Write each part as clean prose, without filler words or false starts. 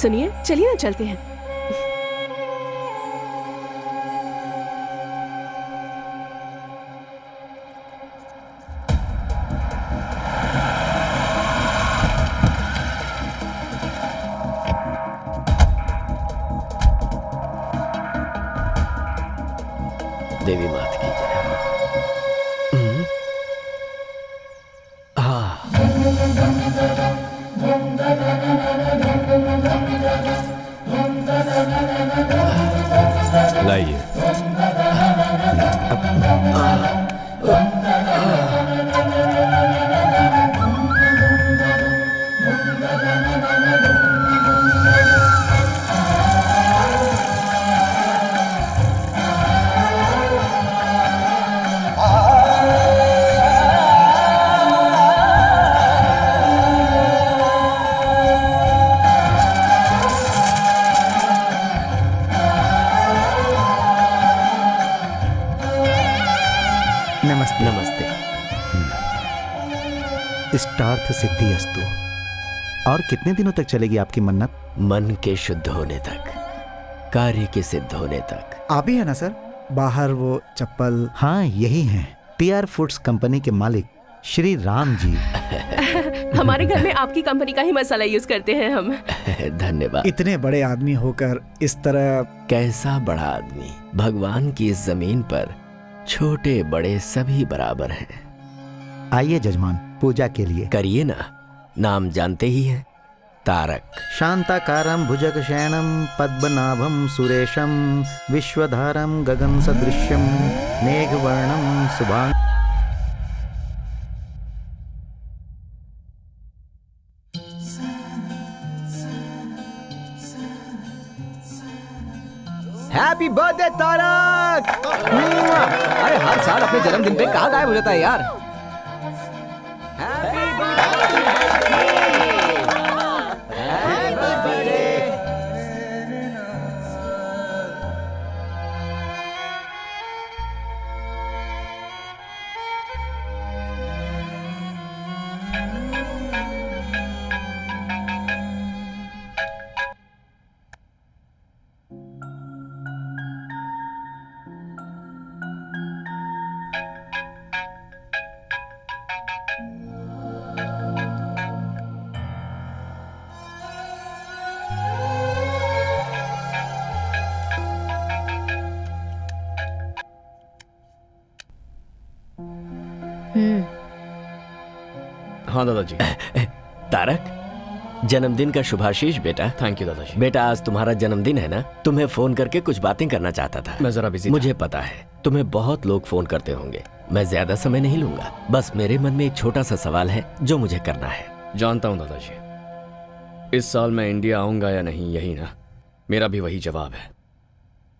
सुनिए, चलिए ना चलते हैं। देवी मात की जय। लाइए। नमस्ते। नमस्ते। इष्टार्थ सिद्धि अस्तु। और कितने दिनों तक चलेगी आपकी मन्नत? मन के शुद्ध होने तक, कार्य के सिद्ध होने तक। आप ही है ना सर, बाहर वो चप्पल? हाँ, यही हैं, PR फूड्स कंपनी के मालिक श्री राम जी। हमारे घर में आपकी कंपनी का ही मसाला यूज करते हैं हम। धन्यवाद। इतने बड़े आदमी होकर इस तरह। कैसा बड़ा आदमी। भगवान की इस जमीन पर छोटे बड़े सभी बराबर हैं। आइए जजमान, पूजा के लिए। करिए ना, नाम जानते ही हैं, तारक। शांताकारं भुजगशयनं पद्मनाभं सुरेशं विश्वधारं गगन सदृश्यं मेघवर्णं शुभांग। Happy birthday Tarak. अरे हर साल अपने जन्मदिन पे कहाँ गायब हो जाता है यार। Happy birthday. हाँ दादाजी। तारक, जन्मदिन का शुभाशीष बेटा। थैंक यू दादाजी। बेटा, आज तुम्हारा जन्मदिन है ना, तुम्हें फोन करके कुछ बातें करना चाहता था। मैं जरा बिजी मुझे पता है तुम्हें बहुत लोग फोन करते होंगे। मैं ज्यादा समय नहीं लूंगा, बस मेरे मन में एक छोटा सा सवाल है जो मुझे करना है। जानता हूँ दादाजी, इस साल मैं इंडिया आऊंगा या नहीं, यही ना? मेरा भी वही जवाब है,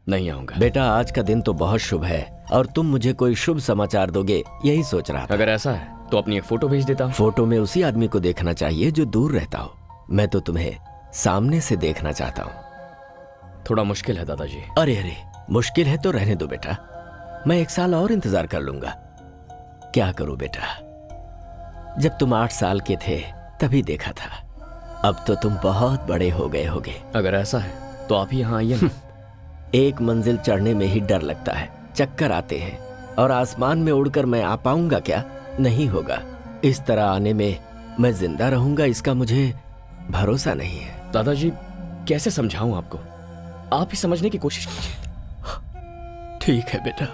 नहीं आऊंगा। बेटा, आज का दिन तो बहुत शुभ है और तुम मुझे कोई शुभ समाचार दोगे, यही सोच रहा था। अगर ऐसा है तो अपनी एक फोटो भेज देता हूँ। फोटो में उसी आदमी को देखना चाहिए जो दूर रहता हो। मैं तो तुम्हें सामने से देखना चाहता हूँ। थोड़ा मुश्किल है दादाजी। अरे अरे, मुश्किल है तो रहने दो बेटा, मैं 1 साल और इंतजार कर लूंगा। क्या करूं बेटा, जब तुम 8 साल के थे तभी देखा था, अब तो तुम बहुत बड़े हो गए होगे। अगर ऐसा है तो आप ही यहाँ आइए ना। एक मंजिल चढ़ने में ही डर लगता है, चक्कर आते हैं, और आसमान में उड़कर मैं आ पाऊंगा क्या? नहीं होगा। इस तरह आने में मैं जिंदा रहूंगा, इसका मुझे भरोसा नहीं है। दादाजी, कैसे समझाऊं आपको? आप ही समझने की कोशिश कीजिए। ठीक है बेटा,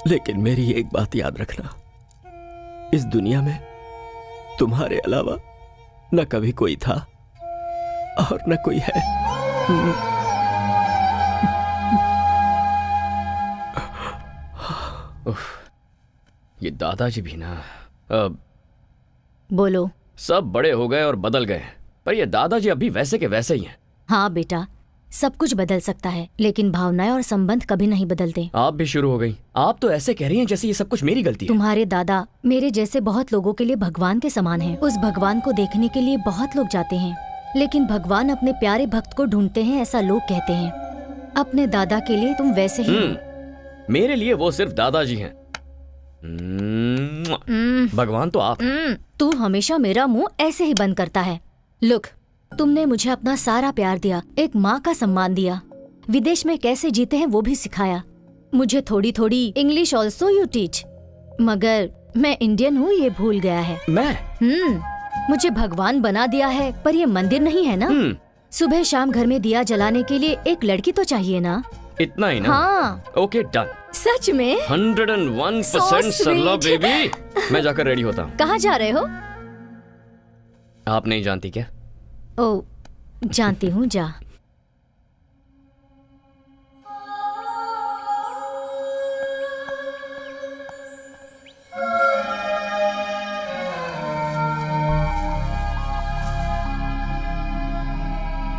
लेकिन मेरी एक बात याद रखना, इस दुनिया में तुम्हारे अलावा न कभी कोई था और न कोई है। ये दादाजी भी ना, बोलो। सब बड़े हो गए और बदल गए, पर ये दादाजी अभी वैसे के वैसे ही हैं। हाँ बेटा, सब कुछ बदल सकता है, लेकिन भावनाएं और संबंध कभी नहीं बदलते। आप भी शुरू हो गई। आप तो ऐसे कह रही हैं जैसे ये सब कुछ मेरी गलती है। तुम्हारे दादा मेरे जैसे बहुत लोगों के लिए भगवान के समान हैं। उस भगवान को देखने के लिए बहुत लोग जाते हैं, लेकिन भगवान अपने प्यारे भक्त को ढूंढते हैं, ऐसा लोग कहते हैं। अपने दादा के लिए तुम वैसे ही हो। मेरे लिए वो सिर्फ दादाजी हैं। भगवान तो आप हैं। तू हमेशा मेरा मुंह ऐसे ही बंद करता है। लुक, तुमने मुझे अपना सारा प्यार दिया, एक माँ का सम्मान दिया, विदेश में कैसे जीते हैं वो भी सिखाया। मुझे थोड़ी थोड़ी इंग्लिश ऑल्सो यू टीच, मगर मैं इंडियन हूँ ये भूल गया है। मैं मुझे भगवान बना दिया है, पर ये मंदिर नहीं है ना। सुबह शाम घर में दिया जलाने के लिए एक लड़की तो चाहिए ना। इतना ही ना? हाँ। Okay done. सच में? 101% सरला बेबी। मैं जाकर रेडी होता हूँ। कहाँ जा रहे हो? आप नहीं जानती क्या? ओ, जानती हूँ, जा।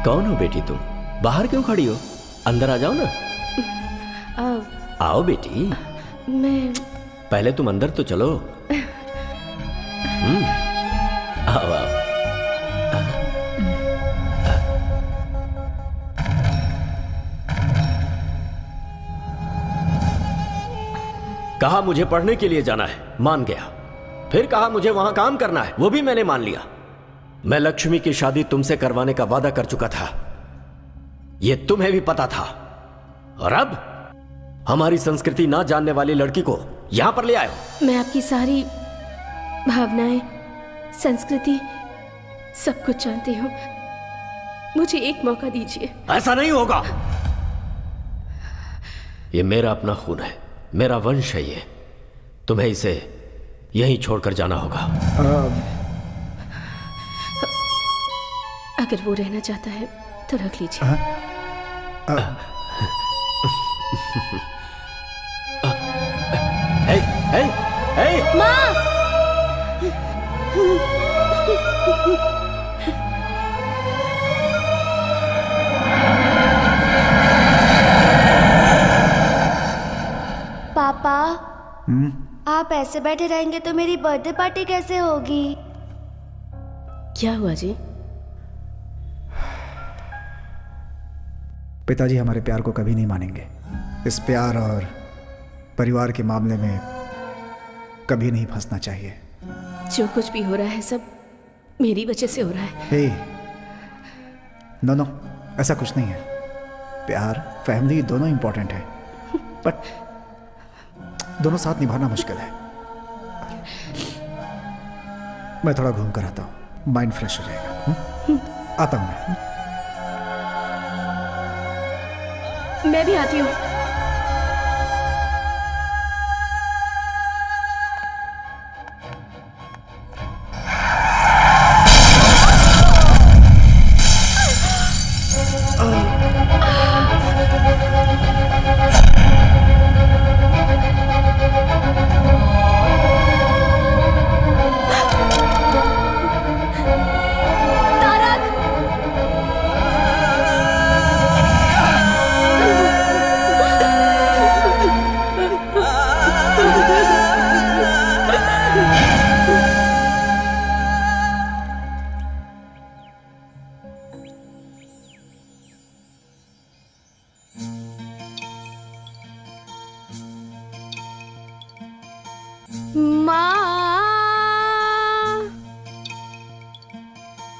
कौन हो बेटी तुम? बाहर क्यों खड़ी हो? अंदर आ जाओ ना। आओ बेटी। मैं पहले तुम अंदर तो चलो। आओ आओ। कहा मुझे पढ़ने के लिए जाना है, मान गया। फिर कहा मुझे वहां काम करना है, वो भी मैंने मान लिया। मैं लक्ष्मी की शादी तुमसे करवाने का वादा कर चुका था, यह तुम्हें भी पता था। और अब हमारी संस्कृति ना जानने वाली लड़की को यहां पर ले आए हो। मैं आपकी सारी भावनाएं, संस्कृति, सब कुछ जानती हूँ। मुझे एक मौका दीजिए। ऐसा नहीं होगा। ये मेरा अपना खून है, मेरा वंश है ये। तुम्हें इसे यहीं छोड़कर जाना होगा। अगर वो रहना चाहता है तो रख लीजिए। हे, हे, हे! माँ! पापा, आप ऐसे बैठे रहेंगे तो मेरी बर्थडे पार्टी कैसे होगी? क्या हुआ जी? पिताजी हमारे प्यार को कभी नहीं मानेंगे। इस प्यार और परिवार के मामले में कभी नहीं फंसना चाहिए। जो कुछ भी हो रहा है सब मेरी वजह से हो रहा है। हे, नो, ऐसा कुछ नहीं है। प्यार, फैमिली दोनों इंपॉर्टेंट है, बट दोनों साथ निभाना मुश्किल है। मैं थोड़ा घूम कर आता हूँ, माइंड फ्रेश हो जाएगा। आता हूँ मैं। मैं भी आती हूँ।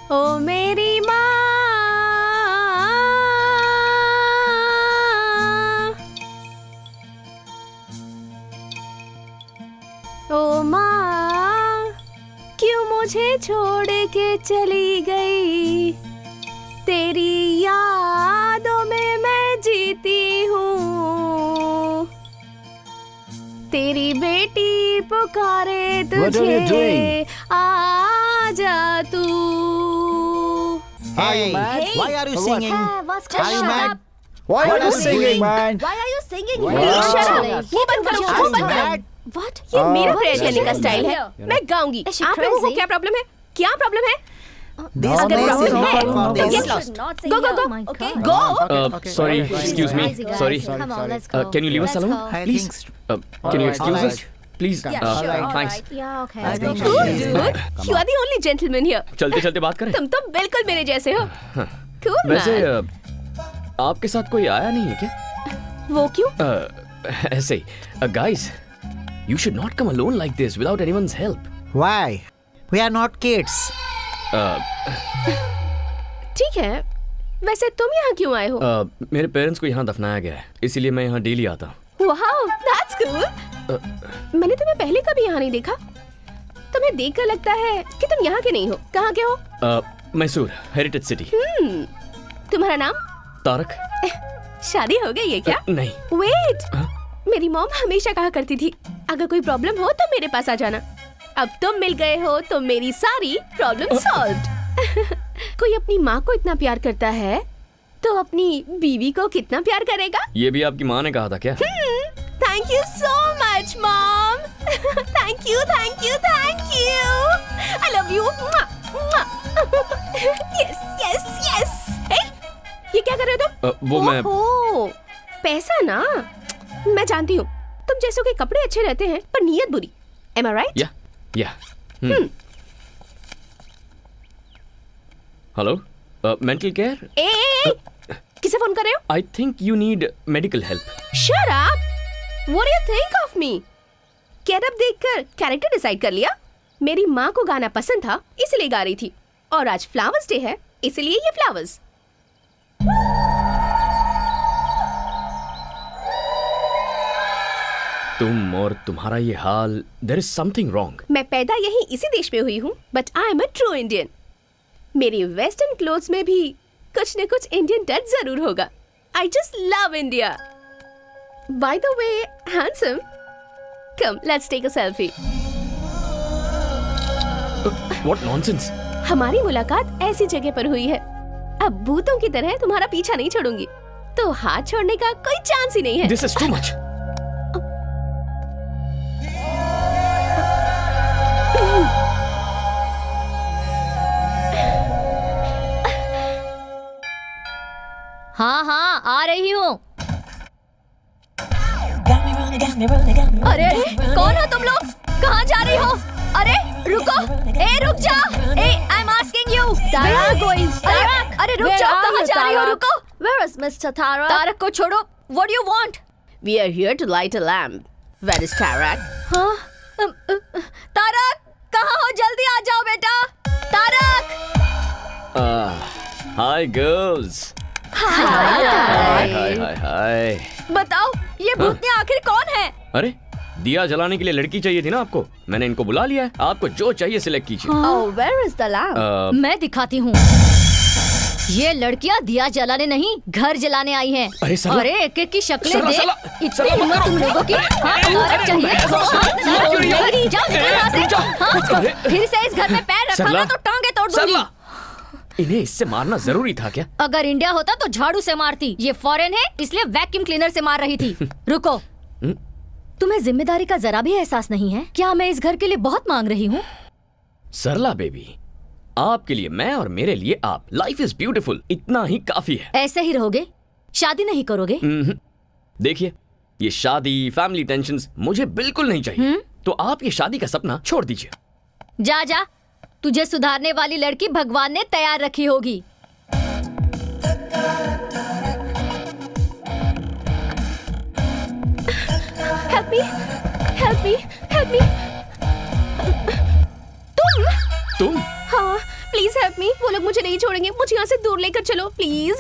ओ मेरी माँ, ओ माँ, क्यों मुझे छोड़ के चली गई? तेरी यादों में मैं जीती हूँ। तेरी बेटी पुकारे तुझे, आ जा तू। Hey, why are you singing? What's Are you mad? Why are you singing, man? Why are you singing? Shut up! मुंह बंद करो, मुंह बंद करो। mad? What? ये मेरा प्रेयर करने का स्टाइल है। मैं गाऊंगी। Is she आप लोगों को crazy? क्या प्रॉब्लम है? क्या प्रॉब्लम है? This अगर place is प्रॉब्लम not है for तो this. get lost. Go, go, go. Okay. Go. Sorry, excuse me. Sorry. Come on, let's go. Can you leave us Let's alone, go. I please? think Can you Alright, excuse us, alright. please? Thanks. Yeah, okay. I think Cool, she is dude. mad. You are the only gentleman here. चलते चलते बात करें। तुम तो बिल्कुल मेरे जैसे हो। Cool, वैसे man. आपके साथ कोई आया नहीं है क्या? वो क्यों? ऐसे ही. Guys, you should not come alone like this without anyone's help. Why? We are not kids. ठीक है, वैसे तुम यहाँ क्यों आए हो? मेरे पेरेंट्स को यहाँ दफनाया गया है, इसीलिए मैं यहाँ डेली आता हूँ। Wow, that's cool. मैंने तुम्हें पहले कभी यहाँ नहीं देखा। तुम्हें देखकर लगता है कि तुम यहाँ के नहीं हो। कहाँ के हो? Mysore, heritage city. तुम्हारा नाम? तारक। शादी हो गई है क्या? नहीं। वेट, मेरी मॉम हमेशा कहा करती थी अगर कोई प्रॉब्लम हो तो मेरे पास आ जाना। अब तुम मिल गए हो तो मेरी सारी प्रॉब्लम सॉल्व्ड। कोई अपनी माँ को इतना प्यार करता है तो अपनी बीवी को कितना प्यार करेगा? ये भी आपकी माँ ने कहा था क्या? Thank you so much mom. Thank you thank you thank you. I love you. Yes yes yes. ये क्या कर रहे हो तुम? वो मैं पैसा ना, मैं जानती हूँ तुम जैसों के कपड़े अच्छे रहते हैं पर नीयत बुरी। Am I right? या हेलो, मेंटल केयर। किसे फोन कर रहे हो? I think you need medical help. Shut up! What do you think of me? Get up देखकर कैरेक्टर डिसाइड कर लिया। मेरी माँ को गाना पसंद था इसलिए गा रही थी, और आज फ्लावर्स डे है इसलिए ये फ्लावर्स। तुम और तुम्हारा ये हाल, देयर इज समथिंग रॉन्ग। मैं पैदा यही इसी देश में हुई हूँ, but I am a true Indian. मेरी वेस्टर्न क्लोथ्स में भी कुछ न कुछ इंडियन टच जरूर होगा। I just love India. By the way handsome, come let's take a selfie. What nonsense. हमारी मुलाकात ऐसी जगह पर हुई है, अब भूतों की तरह तुम्हारा पीछा नहीं छोड़ूंगी, तो हाथ छोड़ने का कोई चांस ही नहीं है। This is too much. हाँ हाँ आ रही हूँ। अरे अरे कौन हो तुम लोग? कहाँ जा रही हो? अरे रुको, रुक जा। I am asking you. Tarak, अरे रुक जाओ, कहाँ जा रही हो? रुको। Where is Mr. Tarak? Tarak को छोड़ो। What do you want? We are here to light a lamp. Where is Tarak? हाँ, तारक कहाँ हो? जल्दी आ जाओ बेटा। Tarak. Hi girls. Hi hi hi hi. बताओ ये भूतनी आखिर कौन है? अरे दिया जलाने के लिए लड़की चाहिए थी ना आपको, मैंने इनको बुला लिया है। आपको जो चाहिए सिलेक्ट कीजिए। Oh, where is the lamp? मैं दिखाती हूँ। ये लड़कियाँ दिया जलाने नहीं, घर जलाने आई हैं। अरे सरला, अरे एक एक की शक्लें सरला, देख। सरला, इतनी सरला, मत हिम्मत करो। तुम लोगों की? हाँ, तारक चाहिए। जाओ निकलो यहाँ से। हाँ, फिर से इस घर में पैर रखा सरला, ना तो टांगे तोड़ दूंगी। सरला, इन्हें इससे मारना जरूरी था क्या? अगर इंडिया होता तो झाड़ू से मारती। ये फॉरेन है इसलिए वैक्यूम क्लीनर से मार रही थी। रुको, तुम्हें जिम्मेदारी का जरा भी एहसास नहीं है? क्या मैं इस घर के लिए बहुत मांग रही हूँ? सरला बेबी, आपके लिए मैं और मेरे लिए आप। लाइफ इज ब्यूटीफुल, इतना ही काफी है। ऐसे ही रहोगे? शादी नहीं करोगे? देखिए, ये शादी, फैमिली टेंशन्स मुझे बिल्कुल नहीं चाहिए। तो आप ये शादी का सपना छोड़ दीजिए। जा जा, तुझे सुधारने वाली लड़की भगवान ने तैयार रखी होगी। Help me, help me, help me. तुम? हाँ, प्लीज हेल्प मी। वो लोग मुझे नहीं छोड़ेंगे, मुझे यहाँ से दूर लेकर चलो प्लीज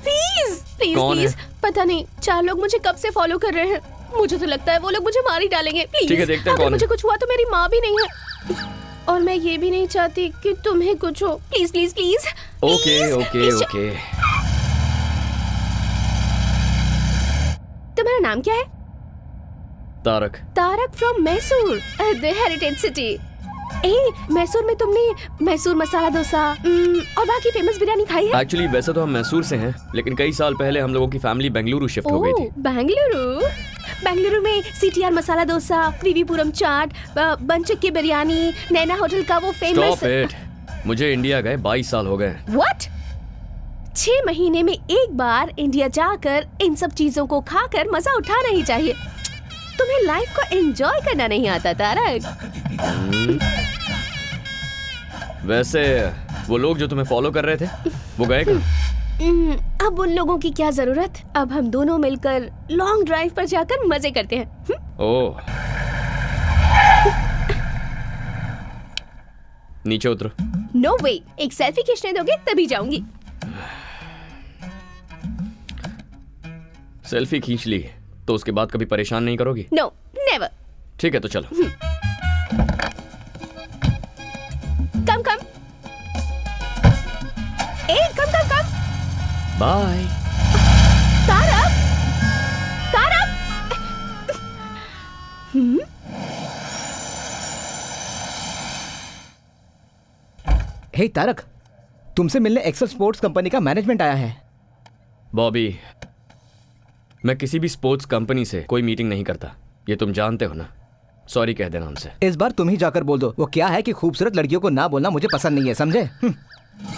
प्लीज प्लीज कौन प्लीज। है? पता नहीं, 4 लोग मुझे कब से फॉलो कर रहे हैं। मुझे तो लगता है वो लोग मुझे मार ही डालेंगे। प्लीज, ठीक है, देखते हैं अगर कौन है। मुझे कुछ हुआ तो मेरी माँ भी नहीं है, और मैं ये भी नहीं चाहती कि तुम्हें कुछ हो। Please please please. Okay okay okay. तुम्हारा नाम क्या है? Tarak. Tarak from Mysore, the heritage city. Mysore में तुमने मैसूर मसाला डोसा और बाकी फेमस बिरयानी खाई है? एक्चुअली वैसे तो हम मैसूर से हैं, लेकिन कई साल पहले हम लोगों की फैमिली बेंगलुरु शिफ्ट हो गई थी। बेंगलुरु में सीटीआर मसाला डोसा, त्रिवीपुरम चाट, बनचक्की बिरयानी, नैना होटल का वो फेमस। स्टॉप इट, मुझे इंडिया गए 22 साल हो गए। व्हाट? 6 महीने में एक बार इंडिया जाकर इन सब चीजों को खाकर मजा उठाना ही चाहिए। तुम्हें लाइफ को एंजॉय करना नहीं आता तारक। वैसे वो लोग जो तुम्हें फॉलो कर रहे थे वो गए कहाँ? अब उन लोगों की क्या जरूरत। अब हम दोनों मिलकर लॉन्ग ड्राइव पर जाकर मजे करते हैं। ओह, नीचे उतरो। नो वे, एक सेल्फी खींचने दोगे तभी जाऊंगी। सेल्फी खींच ली तो उसके बाद कभी परेशान नहीं करोगी? No, never. ठीक है तो चलो। Come come. ए come come come. Bye. Tarak, Tarak. Hey Tarak, तुमसे मिलने एक्सेल स्पोर्ट्स कंपनी का मैनेजमेंट आया है। बॉबी, मैं किसी भी स्पोर्ट्स कंपनी से कोई मीटिंग नहीं करता, ये तुम जानते हो ना। सॉरी कह देना उनसे। इस बार तुम ही जाकर बोल दो। वो क्या है कि खूबसूरत लड़कियों को ना बोलना मुझे पसंद नहीं है, समझे?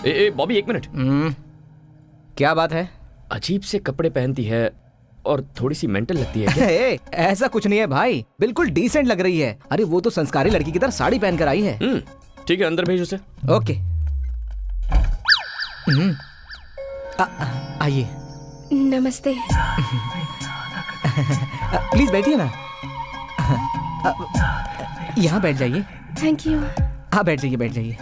ए बॉबी, एक मिनट। क्या बात है? अजीब से कपड़े पहनती है और थोड़ी सी मेंटल लगती है क्या? ऐसा कुछ नहीं है भाई, बिल्कुल डिसेंट लग रही है। अरे वो तो संस्कारी लड़की की तरह साड़ी पहनकर आई है। ठीक है, अंदर भेज उसे। ओके। आइए। नमस्ते। प्लीज बैठिए ना। यहाँ बैठ जाइए। Thank you. हाँ बैठ जाइए, बैठ जाइए।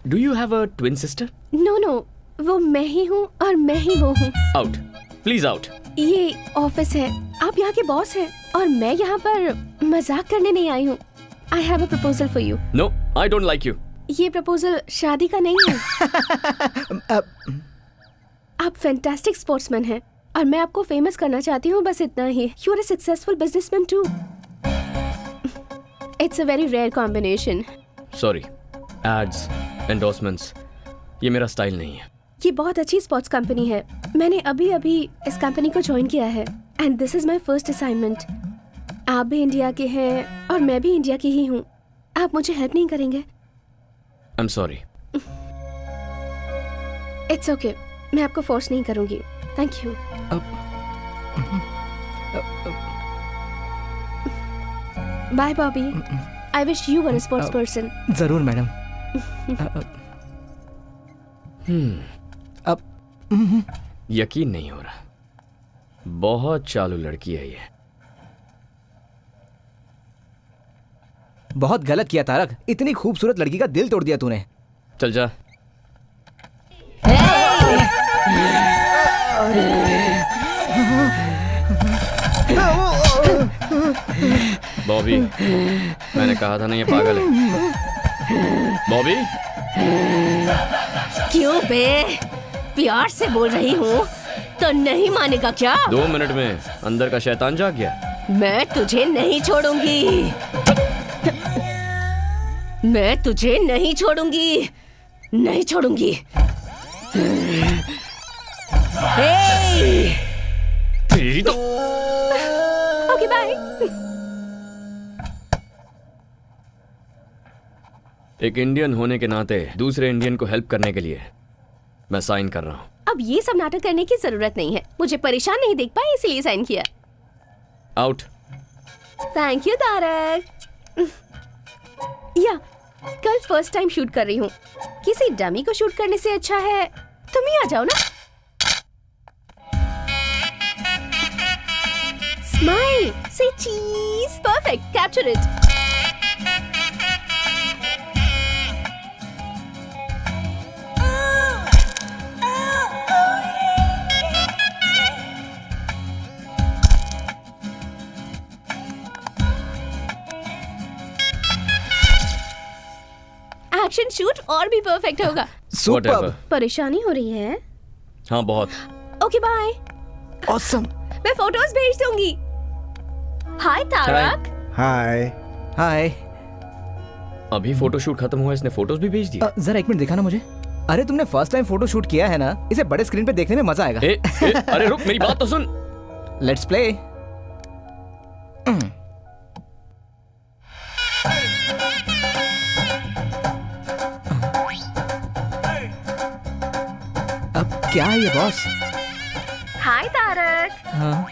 Do you have a twin sister? No no, वो मैं ही हूँ और मैं ही वो हूँ। Out, please out. ये ऑफिस है, आप यहाँ के बॉस हैं और मैं यहाँ पर मजाक करने नहीं आई हूँ। I have a proposal for you. No, I don't like you. ये प्रपोजल शादी का नहीं है। आप फैंटास्टिक स्पोर्ट्समैन हैं और मैं आपको फेमस करना चाहती हूँ, बस इतना ही। You are a successful businessman too. It's a very rare combination. Sorry, ads, endorsements, ये मेरा स्टाइल नहीं है। ये बहुत अच्छी स्पोर्ट्स कंपनी है। मैंने अभी अभी इस कंपनी को ज्वाइन किया है and this is my first assignment. आप भी इंडिया के हैं और मैं भी इंडिया की ही हूँ। आप मुझे हेल्प नहीं करेंगे? I am sorry. It's okay, मैं आपको फोर्स नहीं करूंगी। Thank you. Bye Bobby. I wish you were a sports person. जरूर मैडम। अब यकीन नहीं हो रहा, बहुत चालू लड़की है ये। बहुत गलत किया तारक, इतनी खूबसूरत लड़की का दिल तोड़ दिया तूने। चल जा। बॉबी, मैंने कहा था ना ये पागल है। बॉबी, क्यों बे? प्यार से बोल रही हूँ तो नहीं मानेगा क्या? 2 मिनट में अंदर का शैतान जाग गया। मैं तुझे नहीं छोड़ूंगी। मैं तुझे नहीं छोड़ूंगी, नहीं छोड़ूंगी। तेरी तो। Okay bye. एक इंडियन होने के नाते दूसरे इंडियन को हेल्प करने के लिए मैं साइन कर रहा हूँ। अब ये सब नाटक करने की जरूरत नहीं है। मुझे परेशान नहीं देख पाए इसलिए साइन किया। आउट। Thank you Tarak. या कल फर्स्ट टाइम शूट कर रही हूँ। किसी डमी को शूट करने से अच्छा है तुम ही आ जाओ ना। स्माइल, से चीज। Perfect, capture it. Action shoot और भी परफेक्ट होगा। Whatever. परेशानी हो रही है? हाँ बहुत। Okay bye. ऑसम। मैं फोटोज भेज दूंगी। हाय तारक। हाय। हाय। अभी फोटो शूट खत्म हुआ, इसने फोटोज भी भेज दिया। जरा 1 मिनट दिखाना मुझे। अरे तुमने फर्स्ट टाइम फोटो शूट किया है ना, इसे बड़े स्क्रीन पे देखने में मजा आएगा। अरे रुक, मेरी बात तो सुन। Let's play. अब क्या है ये बॉस? हाय तारक। हाँ?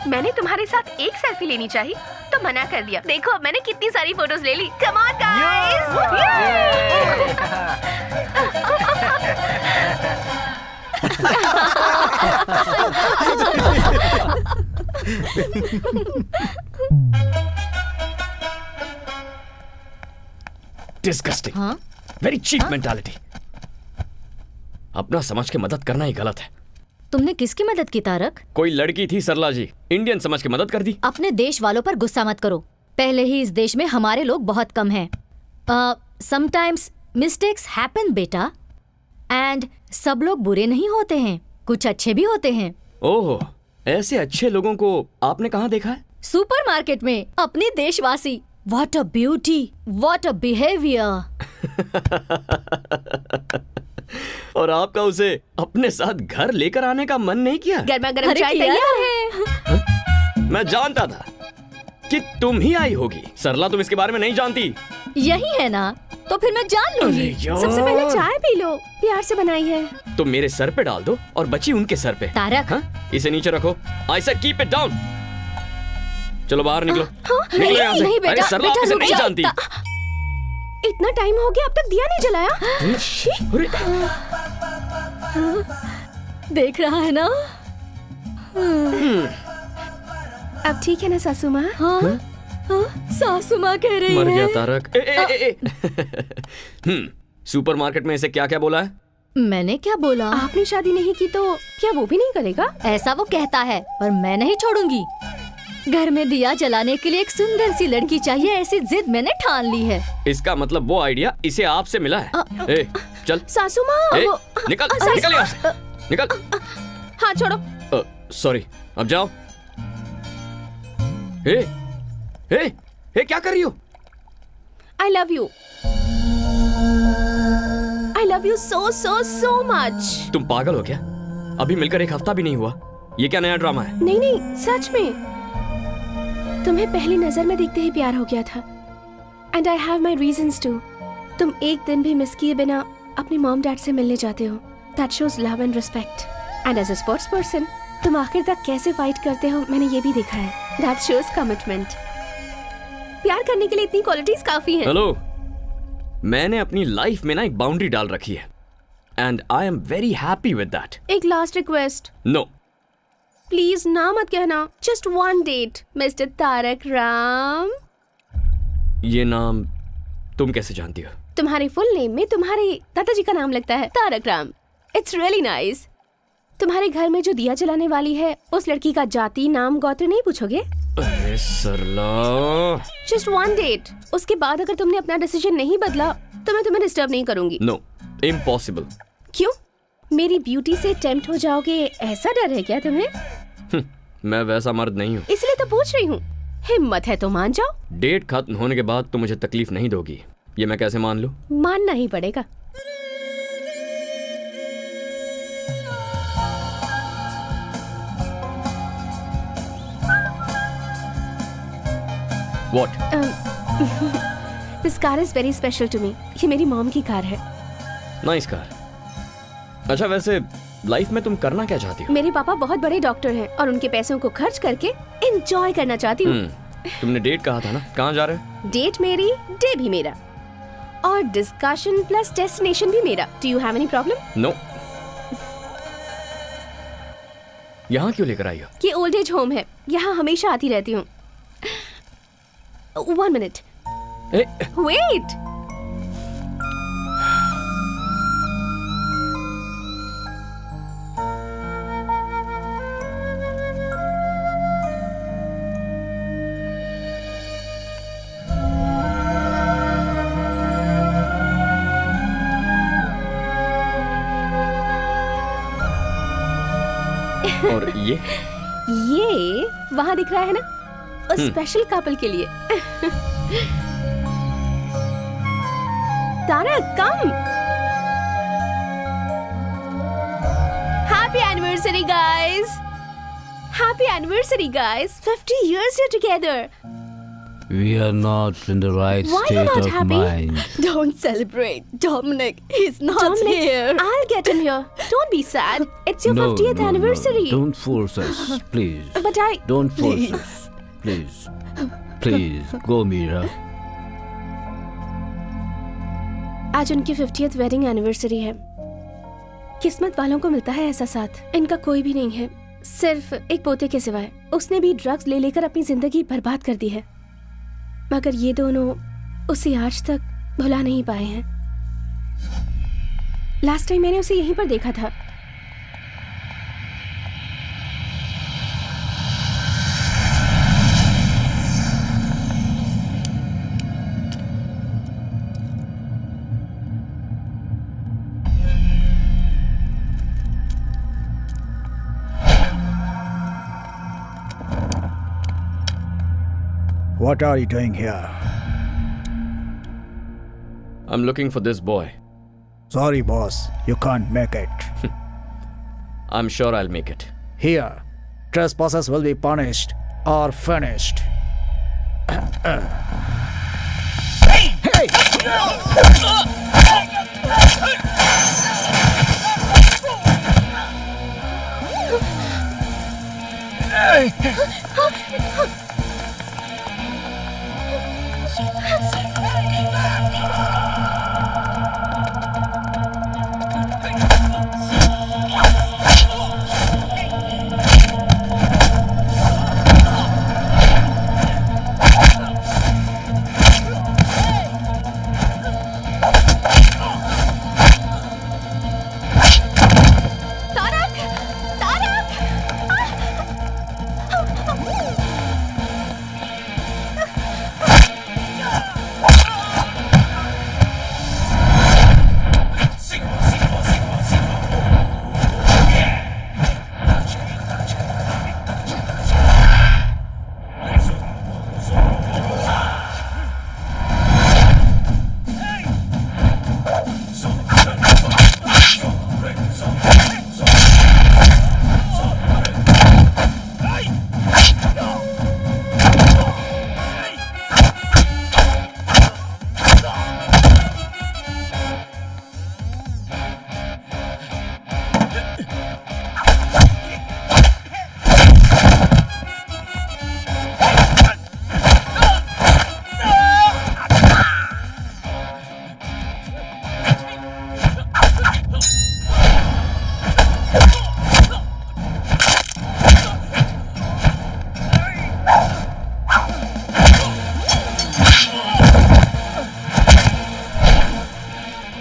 मैंने तुम्हारे साथ एक सेल्फी लेनी चाहिए तो मना कर दिया। देखो मैंने कितनी सारी फोटोज ले ली। Come on guys. डिस्गस्टिंग, हाँ वेरी चीप मेंटालिटी। अपना समझ के मदद करना ही गलत है। तुमने किसकी मदद की तारक? कोई लड़की थी सरला जी, इंडियन समझ के मदद कर दी। अपने देश वालों पर गुस्सा मत करो। पहले ही इस देश में हमारे लोग बहुत कम हैं। समटाइम्स मिस्टेक्स हैपन बेटा, एंड सब लोग बुरे नहीं होते हैं, कुछ अच्छे भी होते हैं। ओह, ऐसे अच्छे लोगों को आपने कहाँ देखा है? सुपरमार्केट में अपने देशवासी। What a beauty, what a behaviour. और आपका उसे अपने साथ घर लेकर आने का मन नहीं किया? गर्मा गर्म अरे चाय किया तैयार है। मैं जानता था कि तुम ही आई होगी। सरला, तुम इसके बारे में नहीं जानती। यही है ना, तो फिर मैं जान लूंगी। सबसे पहले चाय पी लो, प्यार से बनाई है। तुम मेरे सर पे डाल दो और बची उनके सर पे। तारक। हाँ? इसे नीचे रखो। I said keep it down. चलो बाहर निकलो। निकलो नहीं, यहाँ से। नहीं बेटा, अरे सरला, बेटा, आप इसे रुक नहीं जाओ। जानती। इतना टाइम हो गया, अब तक दिया नहीं जलाया। शी। अरे देख रहा है ना? अब ठीक है ना सासू माँ? हाँ, हाँ, सासू माँ कह रही मर है। गया तारक। सुपरमार्केट में इसे क्या क्या बोला है? मैंने क्या बोला? आपने शादी नहीं की तो क्या वो भी नहीं करेगा? ऐसा वो कहता है, पर मैं नहीं छोड़ूंगी। घर में दिया जलाने के लिए एक सुंदर सी लड़की चाहिए, ऐसी जिद मैंने ठान ली है। इसका मतलब वो आइडिया इसे आपसे मिला है। ए, चल। सासू माँ ए, वो निकल, सासू निकल यहाँ से। निकल। हाँ छोड़ो। सॉरी, अब जाओ। ए, क्या कर रही हो? I love you. I love you so so so much. तुम पागल हो क्या? अभी मिलकर एक हफ्ता भी नहीं हुआ। ये क्या नया ड्रामा है? नहीं नहीं, सच में तुम्हें पहली नजर में देखते ही प्यार हो गया था। And I have my reasons too. तुम एक दिन भी मिस किए बिना अपने मॉम डैड से मिलने जाते हो। That shows love and respect. And as a sports person तुम आखिर तक कैसे फाइट करते हो, मैंने ये भी देखा है। That shows commitment. प्यार करने के लिए इतनी क्वालिटीज काफी हैं। हेलो, मैंने अपनी लाइफ में ना एक बाउंड्री डाल रखी है and I am very happy with that. एक लास्ट रिक्वेस्ट, नो, प्लीज ना मत कहना। Just one date mister Tarak Ram. ये नाम तुम कैसे जानती हो? तुम्हारे फुल नेम में तुम्हारे दादाजी का नाम लगता है, Tarak Ram. It's really nice. तुम्हारे घर में जो दिया जलाने वाली है, उस लड़की का जाति, नाम, गोत्र नहीं पूछोगे? अरे सरला, जस्ट वन डेट। उसके बाद अगर तुमने अपना डिसीजन नहीं बदला तो मैं तुम्हें डिस्टर्ब नहीं करूंगी। No, impossible. क्यों? मेरी ब्यूटी से टेम्प्ट हो जाओगे, ऐसा डर है क्या तुम्हें? मैं वैसा मर्द नहीं हूँ। इसलिए तो पूछ रही हूँ। हिम्मत है तो मान जाओ। डेट खत्म होने के बाद तो मुझे तकलीफ नहीं दोगी, ये मैं कैसे मान लूं? मानना ही पड़ेगा। What? This car is very special to me. ये मेरी मॉम की कार है। Nice car. अच्छा, वैसे लाइफ में तुम करना क्या चाहती हो? मेरे पापा बहुत बड़े डॉक्टर हैं और उनके पैसों को खर्च करके एंजॉय करना चाहती हूँ। तुमने डेट कहा था ना, कहाँ जा रहे हो? डेट मेरी, डे भी मेरा, और डिस्कशन प्लस डेस्टिनेशन भी मेरा। Do you have any problem? No. यहाँ क्यों लेकर आई हो? ये ओल्ड एज होम है, यहाँ हमेशा आती रहती हूँ। 1 मिनट, ए, वेट। और ये वहाँ दिख रहा है ना, उस स्पेशल कपल के लिए। Tarak, come. Happy anniversary guys. Happy anniversary guys. 50 years you're together. We are not in the right Why are you state not of happy? mind. Don't celebrate, Dominic. He's not Dominic, here. I'll get him here. Don't be sad. It's your No, 50th no, anniversary. No. Don't force us, please. But I... Don't force Please. us, please. Please, go, Mira. आज उनकी 50th wedding anniversary है। किस्मत वालों को मिलता है ऐसा साथ, इनका कोई भी नहीं है, सिर्फ एक पोते के सिवाय। उसने भी ड्रग्स ले लेकर अपनी जिंदगी बर्बाद कर दी है, मगर ये दोनों उसे आज तक भुला नहीं पाए हैं। लास्ट टाइम मैंने उसे यहीं पर देखा था। What are you doing here? I'm looking for this boy. Sorry, boss, you can't make it. I'm sure I'll make it. Here, trespassers will be punished or finished.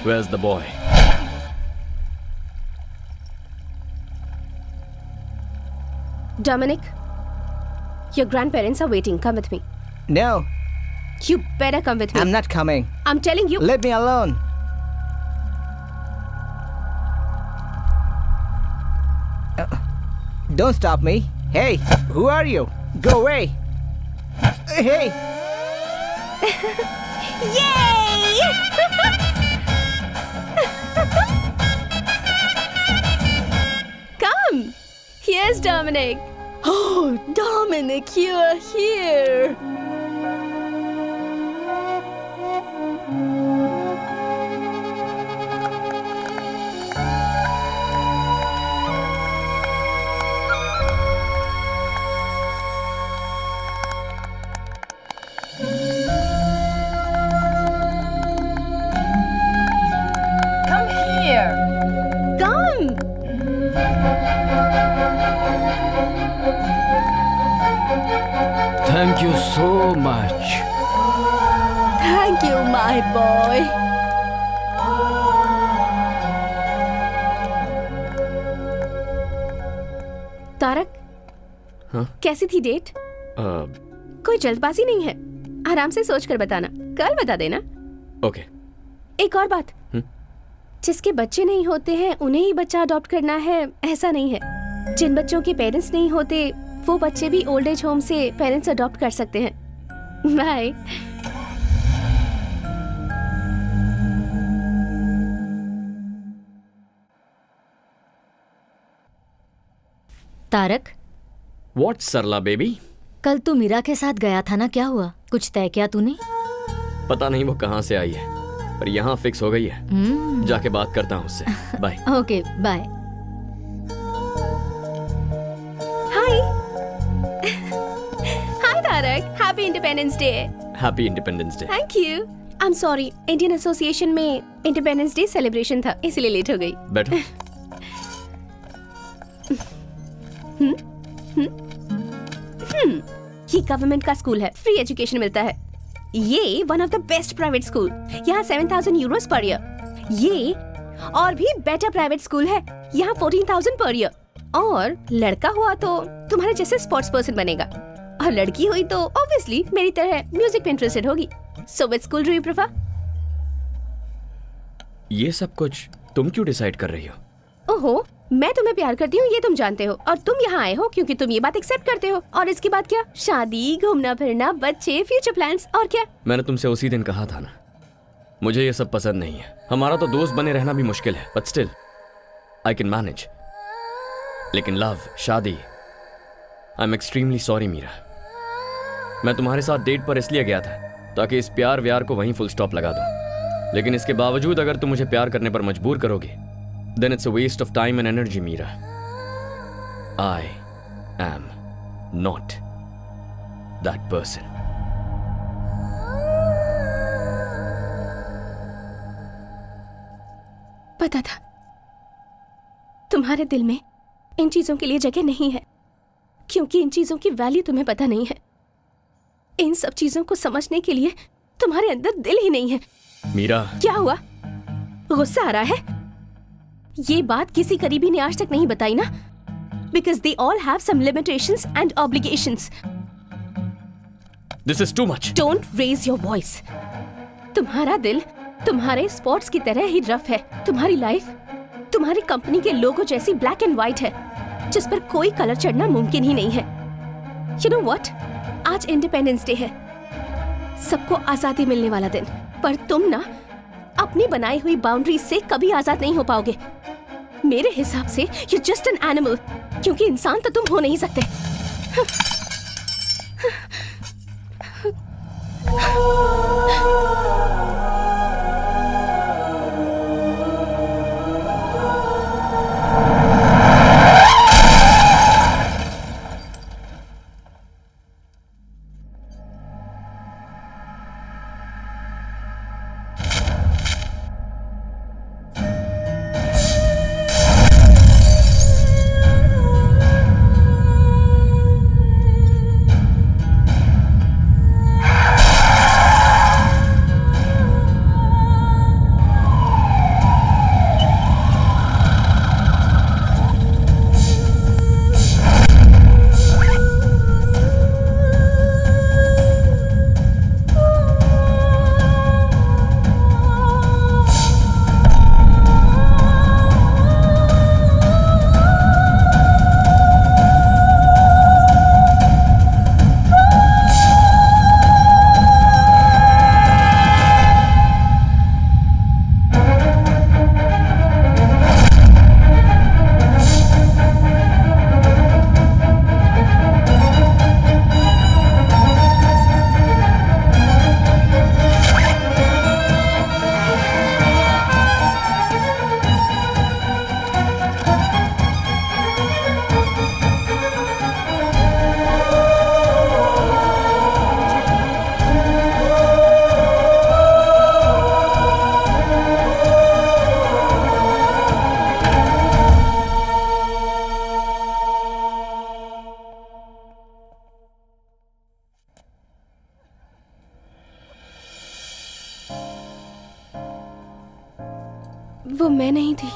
Where's the boy? Dominic, your grandparents are waiting. Come with me. No, You better come with me. I'm not coming. I'm telling you. Leave me alone. Don't stop me. Hey, who are you? Go away. Hey. Yay! Come. Here's Dominic. Oh, Dominic, you're here. Come here. Come. Thank you so much. Thank you, my boy. Tarak, हाँ? कैसी थी date? कोई जल्दबाजी नहीं है, आराम से सोच कर बताना, कल बता देना। ओके। एक और बात, जिसके बच्चे नहीं होते हैं उन्हें ही बच्चा अडॉप्ट करना है, ऐसा नहीं है। जिन बच्चों के पेरेंट्स नहीं होते वो बच्चे भी ओल्ड एज होम से पेरेंट्स अडॉप्ट कर सकते हैं। Bye. Tarak, What, Sarla baby? कल तू मीरा के साथ गया था ना, क्या हुआ? कुछ तय किया तूने? पता नहीं वो कहाँ से आई है, पर यहाँ फिक्स हो गई है। जाके बात करता हूँ उससे। Bye. Okay, bye. Hi. Hi Tarak, happy independence day. Happy independence day. Thank you. I am sorry, Indian association में इंडिपेंडेंस डे सेलिब्रेशन था, इसलिए लेट हो गई। बैठो। ये गवर्नमेंट का स्कूल है, फ्री एजुकेशन मिलता है। ये one of the best private school, यहाँ 7,000 यूरोस पर ईयर। ये और भी बेटर प्राइवेट स्कूल है, यहाँ 14,000 पर ईयर। और लड़का हुआ तो तुम्हारे जैसे स्पोर्ट्स पर्सन बनेगा, और लड़की हुई तो ऑब्वियसली मेरी तरह म्यूजिक में इंटरेस्टेड होगी। So which school do you prefer? ये सब कुछ तुम क्यों डिसाइड कर रही हो? ओहो, मैं तुम्हें प्यार करती हूँ ये तुम जानते हो, और तुम यहाँ आए हो क्योंकि तुम ये बात एक्सेप्ट करते हो। और इसके बाद क्या? शादी, घूमना फिरना, बच्चे, फ्यूचर प्लान्स, और क्या? मैंने तुमसे उसी दिन कहा था ना, मुझे ये सब पसंद नहीं है। हमारा तो दोस्त बने रहना भी मुश्किल है, but still I can manage. लेकिन लव, शादी, I am extremely sorry Meera. मैं तुम्हारे साथ डेट पर इसलिए गया था ताकि इस प्यार व्यार को वहीं फुल स्टॉप लगा दूं। लेकिन इसके बावजूद अगर तुम मुझे प्यार करने पर मजबूर करोगे, then it's a waste of time and energy, Meera. I am not that person. पता था तुम्हारे दिल में इन चीजों के लिए जगह नहीं है, क्योंकि इन चीजों की वैल्यू तुम्हें पता नहीं है। इन सब चीजों को समझने के लिए तुम्हारे अंदर दिल ही नहीं है। मीरा, क्या हुआ? गुस्सा आ रहा है? ये बात किसी करीबी ने आज तक नहीं बताई ना, because they all have some limitations and obligations. this is too much. Don't raise your voice. तुम्हारा दिल तुम्हारे स्पॉट्स की तरह ही रफ है। तुम्हारी लाइफ तुम्हारी कंपनी के लोगो जैसी ब्लैक एंड व्हाइट है, जिस पर कोई कलर चढ़ना मुमकिन ही नहीं है। You know what? आज इंडिपेंडेंस डे है, सबको आजादी मिलने वाला दिन, पर तुम ना अपनी बनाई हुई बाउंड्री से कभी आजाद नहीं हो पाओगे। मेरे हिसाब से you're just an animal, क्योंकि इंसान तो तुम हो नहीं सकते। वो मैं नहीं थी।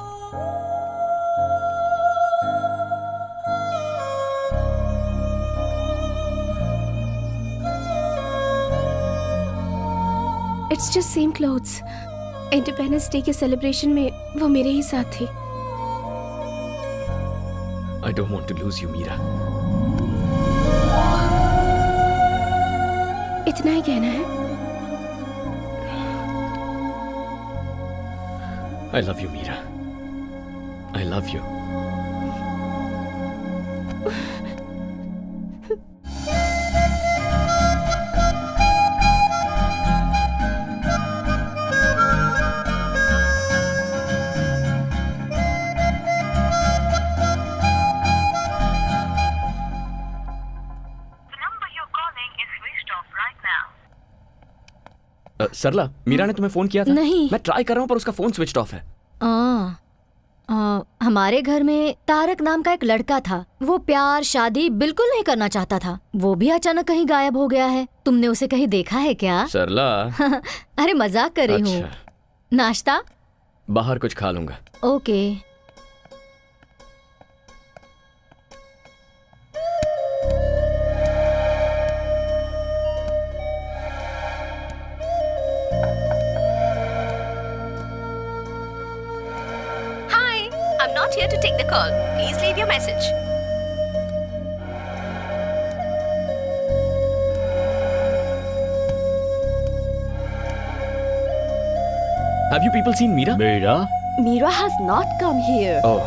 It's just same clothes. Independence day के सेलिब्रेशन में वो मेरे ही साथ थी। I don't want to lose you, Meera. इतना ही कहना है? I love you, Meera. I love you. सरला, मीरा ने तुम्हें फोन किया था? नहीं। मैं ट्राई कर रहा हूँ पर उसका फोन स्विच ऑफ है। हमारे घर में तारक नाम का एक लड़का था। वो प्यार शादी बिल्कुल नहीं करना चाहता था। वो भी अचानक कहीं गायब हो गया है। तुमने उसे कहीं देखा है क्या? सरला। अरे मजाक कर रही हूँ। अच्छा। नाश्ता? बाहर कुछ खा लूंगा। Okay. Hi, I'm not here to take the call. Please leave your message. Have you people seen Meera? Meera? Mira has not come here. Oh.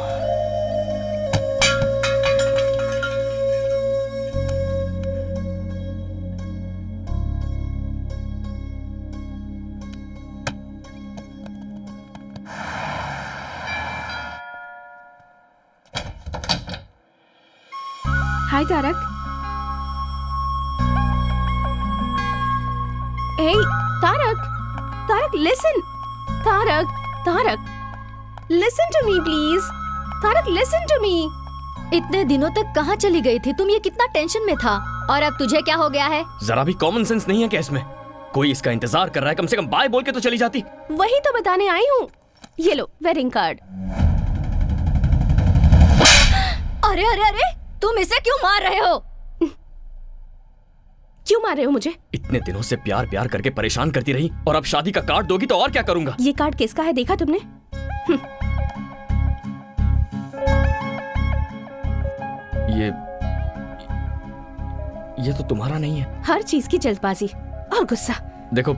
Hi, Tarak. Hey, Tarak. Tarak, listen. Tarak. Listen to me, please. Tarak, listen to me. इतने दिनों तक कहाँ चली गई थी तुम? ये कितना टेंशन में था और अब तुझे क्या हो गया है? जरा भी कॉमन सेंस नहीं है क्या इसमें? कोई इसका इंतजार कर रहा है, कम से कम बाय बोल के तो चली जाती। वही तो बताने आई हूँ। ये लो वेडिंग कार्ड। अरे अरे अरे, तुम इसे क्यों मार रहे हो? क्यों मार रहे हो मुझे? इतने दिनों से प्यार प्यार करके परेशान करती रही और अब शादी का कार्ड दोगी तो और क्या करूंगा? ये कार्ड किसका है देखा तुमने? ये तो तुम्हारा नहीं है। हर चीज की जल्दबाजी और गुस्सा। देखो,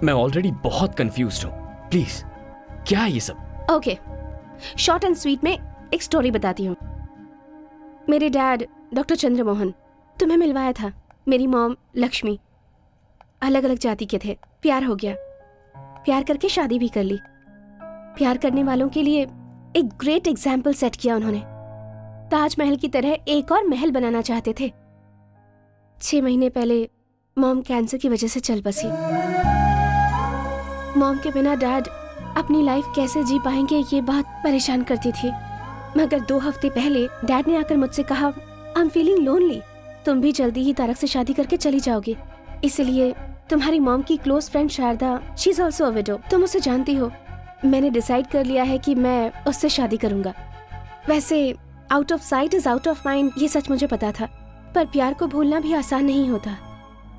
मैं ऑलरेडी बहुत कंफ्यूज्ड हूँ। प्लीज, क्या है ये सब? ओके, शॉर्ट एंड स्वीट में एक स्टोरी बताती हूँ। मेरे डैड डॉक्टर चंद्रमोहन तुम्हें मिलवाया था। मेरी मॉम लक्ष्मी। अलग अलग जाति के थे। प्यार हो गया। प्यार करके शादी भी कर ली। प्यार करने वालों के लिए एक ग्रेट एग्जाम्पल सेट किया उन्होंने। ताजमहल की तरह एक और महल बनाना चाहते थे। 6 महीने पहले मॉम कैंसर की वजह से चल बसी। मॉम के बिना डैड अपनी लाइफ कैसे जी पाएंगे ये बात परेशान करती थी। मगर 2 हफ्ते पहले डैड ने आकर मुझसे कहा, आई एम फीलिंग लोनली, तुम भी जल्दी ही तारक से शादी करके चली जाओगी। इसलिए तुम्हारी मॉम की close friend Sharda, she is also a widow, तुम उसे जानती हो। मैंने डिसाइड कर लिया है कि मैं उससे शादी करूंगा। वैसे out of site is out of mind, ये सच मुझे पता था, पर प्यार को भूलना भी आसान नहीं होता।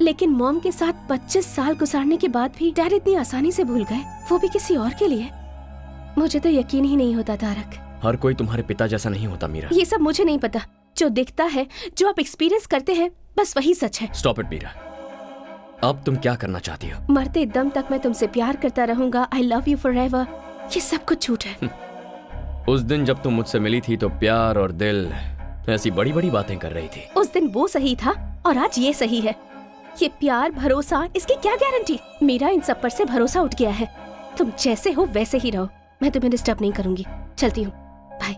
लेकिन मॉम के साथ 25 साल गुजारने के बाद भी डैड इतनी आसानी से भूल गए, वो भी किसी और के लिए। मुझे तो यकीन ही नहीं होता तारक। हर कोई तुम्हारे पिता जैसा नहीं होता मीरा। ये सब मुझे नहीं पता। जो दिखता है, जो आप एक्सपीरियंस करते हैं, बस वही सच है। Stop it Meera. अब तुम क्या करना चाहती हो? मरते दम तक मैं तुमसे प्यार करता रहूंगा। I love you forever. ये सब कुछ झूठ है। उस दिन जब तुम मुझसे मिली थी तो प्यार और दिल ऐसी बड़ी बड़ी बातें कर रही थी। उस दिन वो सही था और आज ये सही है। ये प्यार भरोसा, इसकी क्या गारंटी? मेरा इन सब पर से भरोसा उठ गया है। तुम जैसे हो वैसे ही रहो। मैं तुम्हें डिस्टर्ब नहीं करूंगी। चलती हूँ। बाय।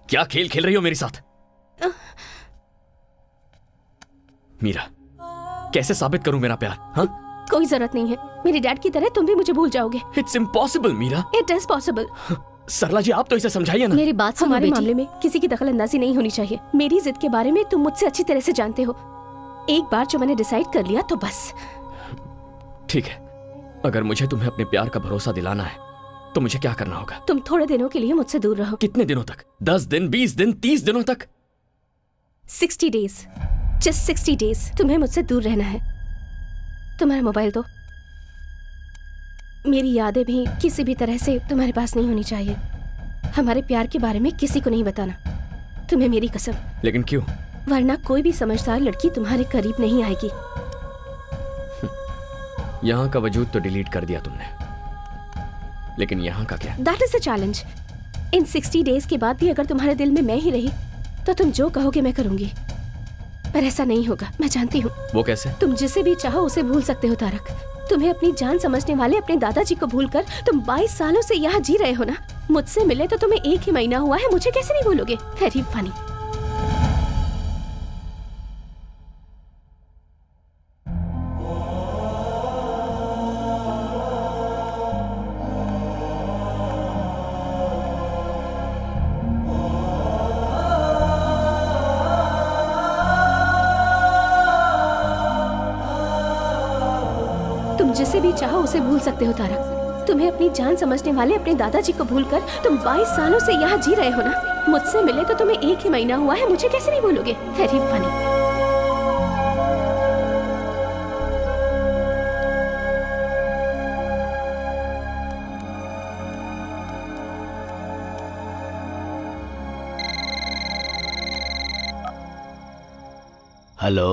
क्या खेल खेल रही हो मेरे साथ? मीरा, कैसे साबित करूं मेरा प्यार? हाँ? कोई जरूरत नहीं है। मेरे डैड की तरह तुम भी मुझे भूल जाओगे। It's impossible Meera. It is possible. Sarla ji, आप तो इसे समझाइए ना। मेरी बात सुनो हमारे बेटी। मामले में किसी की दखल अंदाजी नहीं होनी चाहिए। मेरी जिद के बारे में तुम मुझसे अच्छी तरह से जानते हो। एक बार जो मैंने डिसाइड कर लिया तो बस। ठीक है, अगर मुझे तुम्हें अपने प्यार का भरोसा दिलाना है तो मुझे क्या करना होगा? तुम थोड़े दिनों के लिए मुझसे दूर रहो। कितने दिनों तक? 10 दिन, 20 दिन, 30 दिनों तक? 60 डेज। जस्ट 60 डेज तुम्हें मुझसे दूर रहना है। तुम्हारा मोबाइल दो। मेरी यादें भी किसी भी तरह से तुम्हारे पास नहीं होनी चाहिए। हमारे प्यार के बारे में किसी को नहीं बताना। तुम्हें मेरी कसम। लेकिन क्यों? वरना कोई भी समझदार लड़की तुम्हारे करीब नहीं आएगी। यहाँ का वजूद तो डिलीट कर दिया तुमने, लेकिन यहाँ का क्या? That is the challenge. In 60 days के बाद भी अगर तुम्हारे दिल में मैं ही रही तो तुम जो कहोगे मैं करूंगी। पर ऐसा नहीं होगा, मैं जानती हूँ। वो कैसे? तुम जिसे भी चाहो उसे भूल सकते हो तारक। तुम्हें अपनी जान समझने वाले अपने दादाजी को भूलकर तुम 22 सालों से यहाँ जी रहे हो ना। मुझसे मिले तो तुम्हें 1 ही महीना हुआ है, मुझे कैसे नहीं भूलोगे? Very funny. तुम जिसे भी चाहो उसे भूल सकते हो तारक। तुम्हें अपनी जान समझने वाले अपने दादाजी को भूलकर तुम 22 सालों से यहाँ जी रहे हो ना। मुझसे मिले तो तुम्हें 1 ही महीना हुआ है, मुझे कैसे नहीं भूलोगे? Very funny. हेलो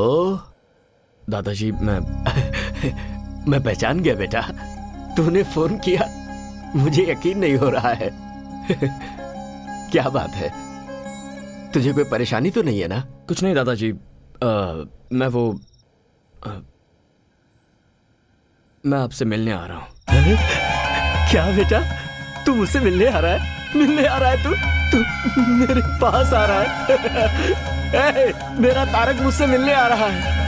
दादाजी, मैं पहचान गया बेटा, तूने फोन किया, मुझे यकीन नहीं हो रहा है। क्या बात है, तुझे कोई परेशानी तो नहीं है ना? कुछ नहीं दादाजी, मैं आपसे मिलने आ रहा हूँ। क्या बेटा, तू मुझसे मिलने आ रहा है? मिलने आ रहा है तू मेरे पास आ रहा है? ए, मेरा तारक मुझसे मिलने आ रहा है।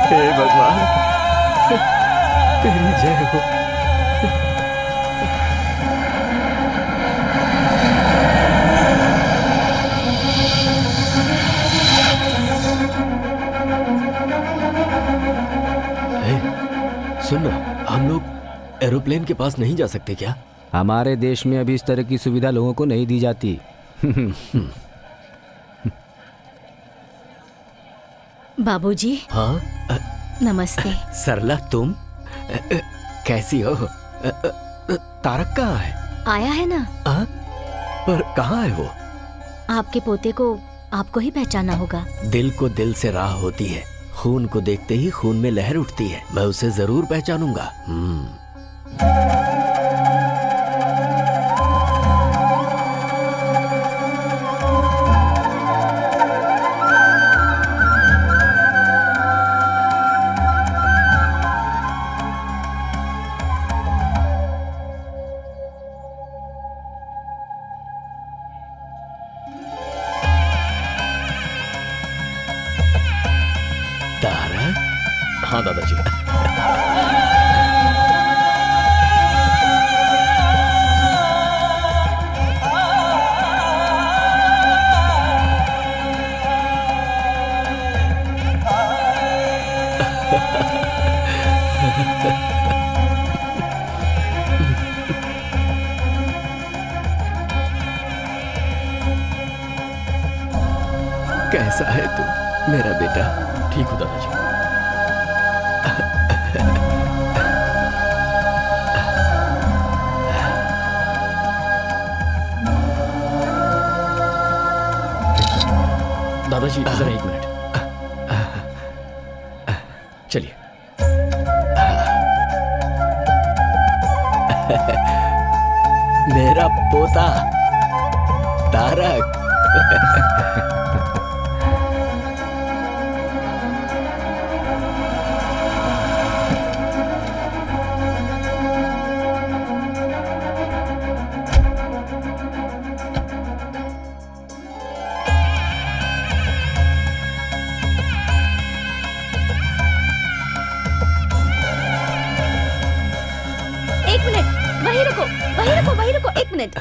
हे भगवान, तेरी जय हो। सुन ना, हम लोग एरोप्लेन के पास नहीं जा सकते क्या? हमारे देश में अभी इस तरह की सुविधा लोगों को नहीं दी जाती। बाबूजी। हाँ नमस्ते। सरला, तुम कैसी हो? तारक कहाँ है? आया है ना। पर कहाँ है वो? आपके पोते को आपको ही पहचाना होगा। दिल को दिल से राह होती है, खून को देखते ही खून में लहर उठती है। मैं उसे जरूर पहचानूंगा। तारक? हाँ दादाजी। कैसा है तू मेरा बेटा? ठीक हो दादाजी। दादाजी जरा 1 मिनट, चलिए। मेरा पोता तारक। वहीं रुको 1 मिनट।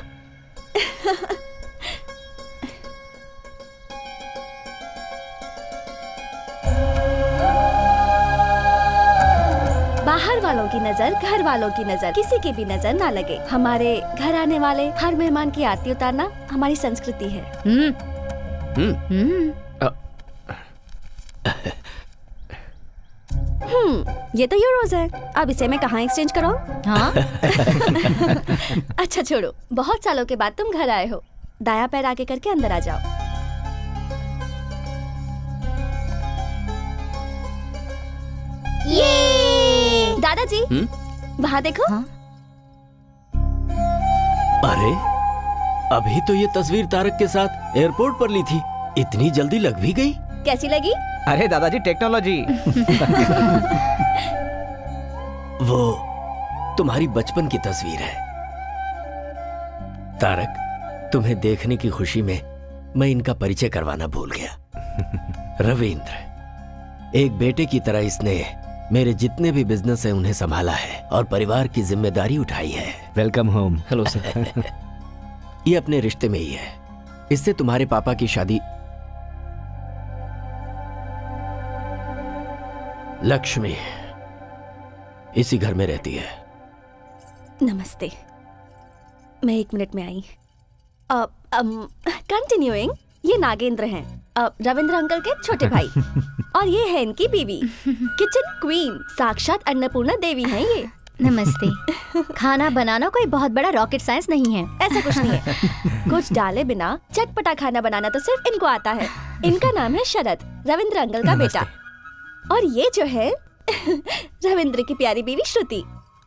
बाहर वालों की नजर, घर वालों की नजर, किसी की भी नजर ना लगे। हमारे घर आने वाले हर मेहमान की आरती उतारना हमारी संस्कृति है। ये तो यूरोज है, अब इसे मैं कहाँ एक्सचेंज कराऊं? हाँ? अच्छा छोड़ो, बहुत सालों के बाद तुम घर आए हो, दायां पैर आगे करके अंदर आ जाओ। ये दादाजी वहाँ देखो। हाँ? अरे अभी तो ये तस्वीर तारक के साथ एयरपोर्ट पर ली थी, इतनी जल्दी लग भी गई? कैसी लगी? अरे दादाजी टेक्नोलॉजी। वो तुम्हारी बचपन की तस्वीर है तारक। तुम्हें देखने की खुशी में मैं इनका परिचय करवाना भूल गया। रविंद्र, एक बेटे की तरह इसने मेरे जितने भी बिजनेस है उन्हें संभाला है और परिवार की जिम्मेदारी उठाई है। Welcome home. Hello sir. ये अपने रिश्ते में ही है, इससे तुम्हारे पापा की शादी। लक्ष्मी इसी घर में रहती है। नमस्ते, मैं 1 मिनट में आई। कंटिन्यूइंग, ये नागेंद्र हैं, रविंद्र अंकल के छोटे भाई, और ये है इनकी बीवी, किचन क्वीन, साक्षात अन्नपूर्णा देवी हैं ये। नमस्ते। खाना बनाना कोई बहुत बड़ा रॉकेट साइंस नहीं है। ऐसा कुछ नहीं है, कुछ डाले बिना चटपटा खाना बनाना तो सिर्फ इनको आता है। इनका नाम है शरद, रविंद्र अंकल का बेटा, और ये जो है रविंद्र की प्यारी बीवी श्रुति।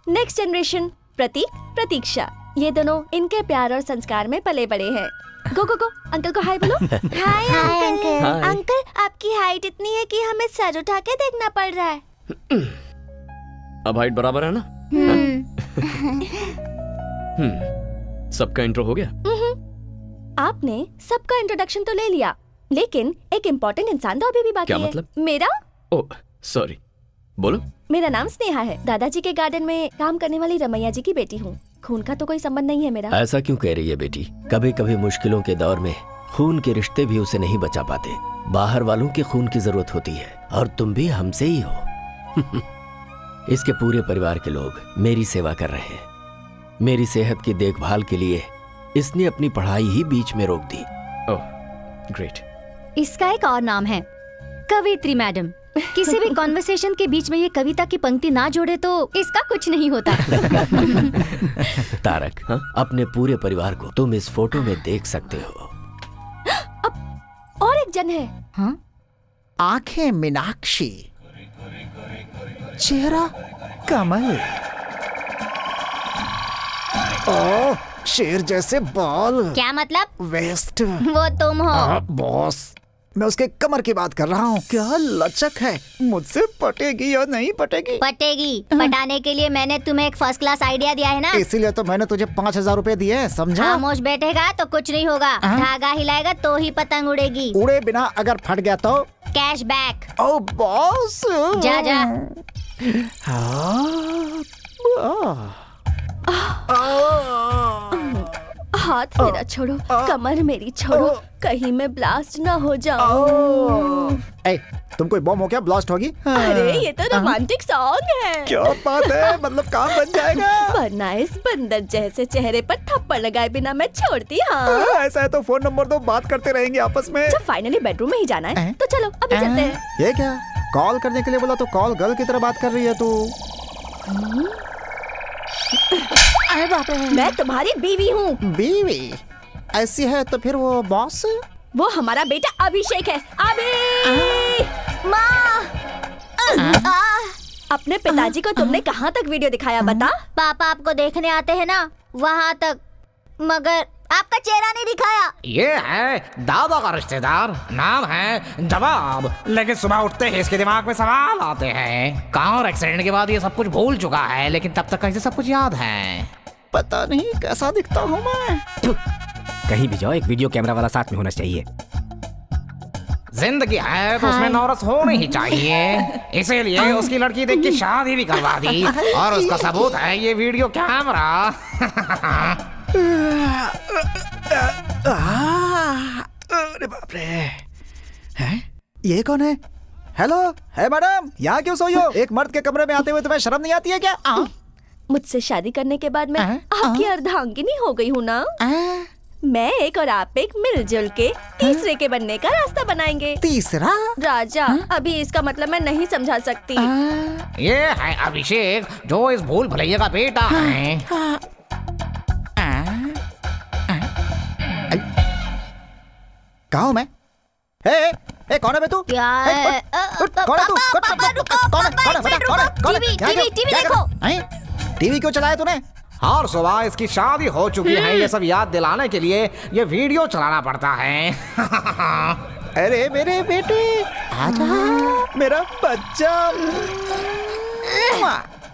नेक्स्ट जनरेशन प्रतीक, प्रतीक्षा। ये दोनों इनके प्यार और संस्कार में पले बड़े हैं। गो गो गो, अंकल को हाय बोलो। Hi uncle. हाय। अंकल, आपकी हाइट इतनी है कि हमें सर उठा के देखना पड़ रहा है। अब हाइट बराबर है ना? सबका इंट्रो हो गया? आपने सबका इंट्रोडक्शन तो ले लिया, लेकिन एक इम्पोर्टेंट इंसान तो अभी भी बाकी क्या है। मतलब? मेरा ओह सॉरी, बोलो। मेरा नाम स्नेहा है, दादाजी के गार्डन में काम करने वाली रमैया जी की बेटी हूँ। खून का तो कोई संबंध नहीं है मेरा। ऐसा क्यों कह रही है बेटी? कभी कभी मुश्किलों के दौर में खून के रिश्ते भी उसे नहीं बचा पाते। बाहर वालों के खून की जरूरत होती है, और तुम भी हमसे ही हो। इसके पूरे परिवार के लोग मेरी सेवा कर रहे हैं। मेरी सेहत की देखभाल के लिए इसने अपनी पढ़ाई ही बीच में रोक दी। Oh great. इसका एक और नाम है, कवित्री मैडम। किसी भी कॉन्वर्सेशन के बीच में ये कविता की पंक्ति ना जोड़े तो इसका कुछ नहीं होता। तारक, हाँ? अपने पूरे परिवार को तुम इस फोटो में देख सकते हो। और एक जन है। हाँ? आंखें मीनाक्षी, चेहरा कमल, ओह शेर जैसे बाल, क्या मतलब? वेस्ट। वो तुम हो। बॉस, मैं उसके कमर की बात कर रहा हूँ। क्या लचक है, मुझसे पटेगी या नहीं पटेगी? पटेगी। पटाने के लिए मैंने तुम्हें एक फर्स्ट क्लास आइडिया दिया है ना। इसीलिए तो मैंने तुझे 5,000 रुपए दिए हैं, समझा? खामोश बैठेगा तो कुछ नहीं होगा, धागा हिलाएगा तो ही पतंग उड़ेगी। उड़े बिना अगर फट गया तो? Cash back. ओ बॉस, जा जा। हाथ मेरा छोड़ो, कमर मेरी छोड़ो, कहीं मैं ब्लास्ट ना हो जाऊं। ए, तुम कोई बम हो क्या ब्लास्ट होगी? अरे ये तो रोमांटिक सॉन्ग है। क्या बात है, मतलब काम बन जाएगा। वरना इस बंदर जैसे चेहरे पर थप्पड़ लगाए बिना मैं छोड़ती। हाँ, ऐसा है तो फोन नंबर दो, बात करते रहेंगे आपस में। जब फाइनली बेडरूम में ही जाना है तो चलो अभी चलते हैं। ये क्या, कॉल करने के लिए बोला तो कॉल गर्ल की तरह बात कर रही है तू? अरे बाप रे। मैं तुम्हारी बीवी हूँ। बीवी? ऐसी है तो फिर वो बॉस? वो हमारा बेटा अभिषेक है। अभी माँ, अपने पिताजी को तुमने कहाँ तक वीडियो दिखाया बता? पापा आपको देखने आते हैं ना, वहाँ तक, मगर आपका चेहरा नहीं दिखाया। ये है दादा का रिश्तेदार, नाम है जवाब। लेकिन सुबह उठते ही इसके दिमाग में सवाल आते हैं। कार एक्सीडेंट के बाद ये सब कुछ भूल चुका है, लेकिन तब तक कैसे सब कुछ याद है। पता नहीं कैसा दिखता हूँ मैं। कहीं भी जाओ एक वीडियो कैमरा वाला साथ में होना चाहिए। जिंदगी है तो उसमें नौरस होनी ही चाहिए, इसीलिए उसकी लड़की देख के शादी भी करवा दी, और उसका सबूत है ये वीडियो कैमरा। अरे बाप रे, हैं? ये कौन है? हेलो, है मैडम, यहाँ क्यों सोई हो? एक मर्द के कमरे में आते हुए तुम्हें शर्म नहीं आती है क्या? मुझसे शादी करने के बाद मैं आपकी अर्धांगिनी हो गई हूँ ना। मैं एक और आप एक मिलजुल के तीसरे के बनने का रास्ता बनाएंगे। तीसरा? राजा, अभी इसका मतलब मैं नहीं समझा सकती। ये है अभिषेक, जो इस भूल भुलैया का बेटा है। कहाँ हूँ मैं? ए, कौन है बे तू? क्या है? कौन है तू? कौन है? टीवी देखो। टीवी क्यों चलाया तूने? हर सुबह इसकी शादी हो चुकी है, ये सब याद दिलाने के लिए ये वीडियो चलाना पड़ता है। अरे मेरे बेटे, आजा, मेरा बच्चा।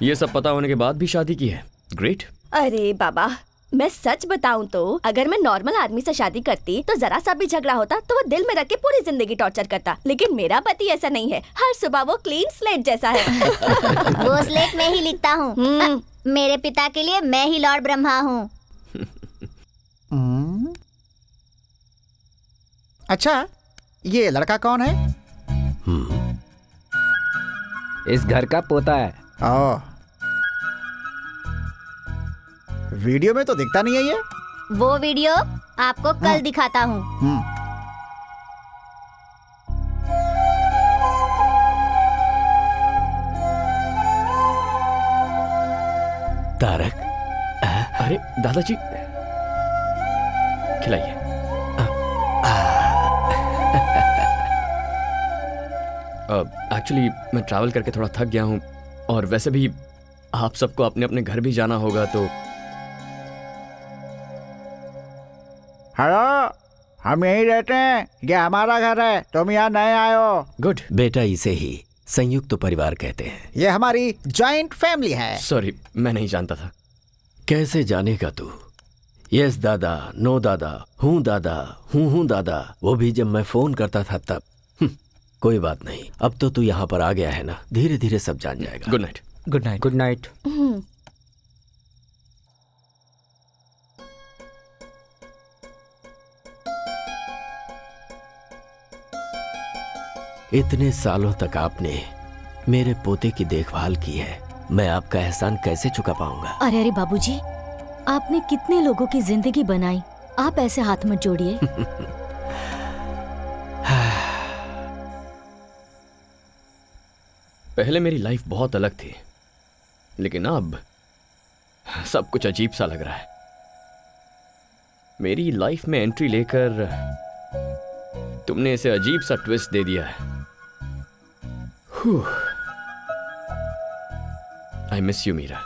ये सब पता होने के बाद भी शादी की है। ग्रेट। अरे बाबा, मैं सच बताऊं तो अगर मैं नॉर्मल आदमी से शादी करती तो जरा सा भी झगड़ा होता तो वो दिल में रख के पूरी जिंदगी टॉर्चर करता। लेकिन मेरा पति ऐसा नहीं है, हर सुबह वो क्लीन स्लेट जैसा है। वो स्लेट में ही लिखता हूँ। मेरे पिता के लिए मैं ही लॉर्ड ब्रह्मा हूँ। अच्छा, ये लड़का कौन है? इस घर का पोता है। ओ, वीडियो में तो दिखता नहीं है ये। वो वीडियो आपको कल दिखाता हूँ। तारक, अरे दादाजी, खिलाइए। एक्चुअली मैं ट्रैवल करके थोड़ा थक गया हूँ, और वैसे भी आप सबको अपने अपने घर भी जाना होगा, तो हेलो, हम यहीं रहते हैं, ये हमारा घर है, तुम यहाँ नए आए हो। गुड। बेटा इसे ही संयुक्त परिवार कहते हैं। ये हमारी जॉइंट फैमिली है। सॉरी, मैं नहीं जानता था। कैसे जानेगा तू? यस दादा, नो दादा, हूँ दादा, वो भी जब मैं फोन करता था तब। कोई बात नहीं, अब तो तू यहाँ पर आ गया है ना, धीरे धीरे सब जान जाएगा। Good night. Good night. Good night. इतने सालों तक आपने मेरे पोते की देखभाल की है, मैं आपका एहसान कैसे चुका पाऊंगा? अरे अरे बाबूजी, आपने कितने लोगों की जिंदगी बनाई, आप ऐसे हाथ मत जोड़िए। पहले मेरी लाइफ बहुत अलग थी, लेकिन अब सब कुछ अजीब सा लग रहा है। मेरी लाइफ में एंट्री लेकर तुमने इसे अजीब सा ट्विस्ट दे दिया है। I miss you Meera.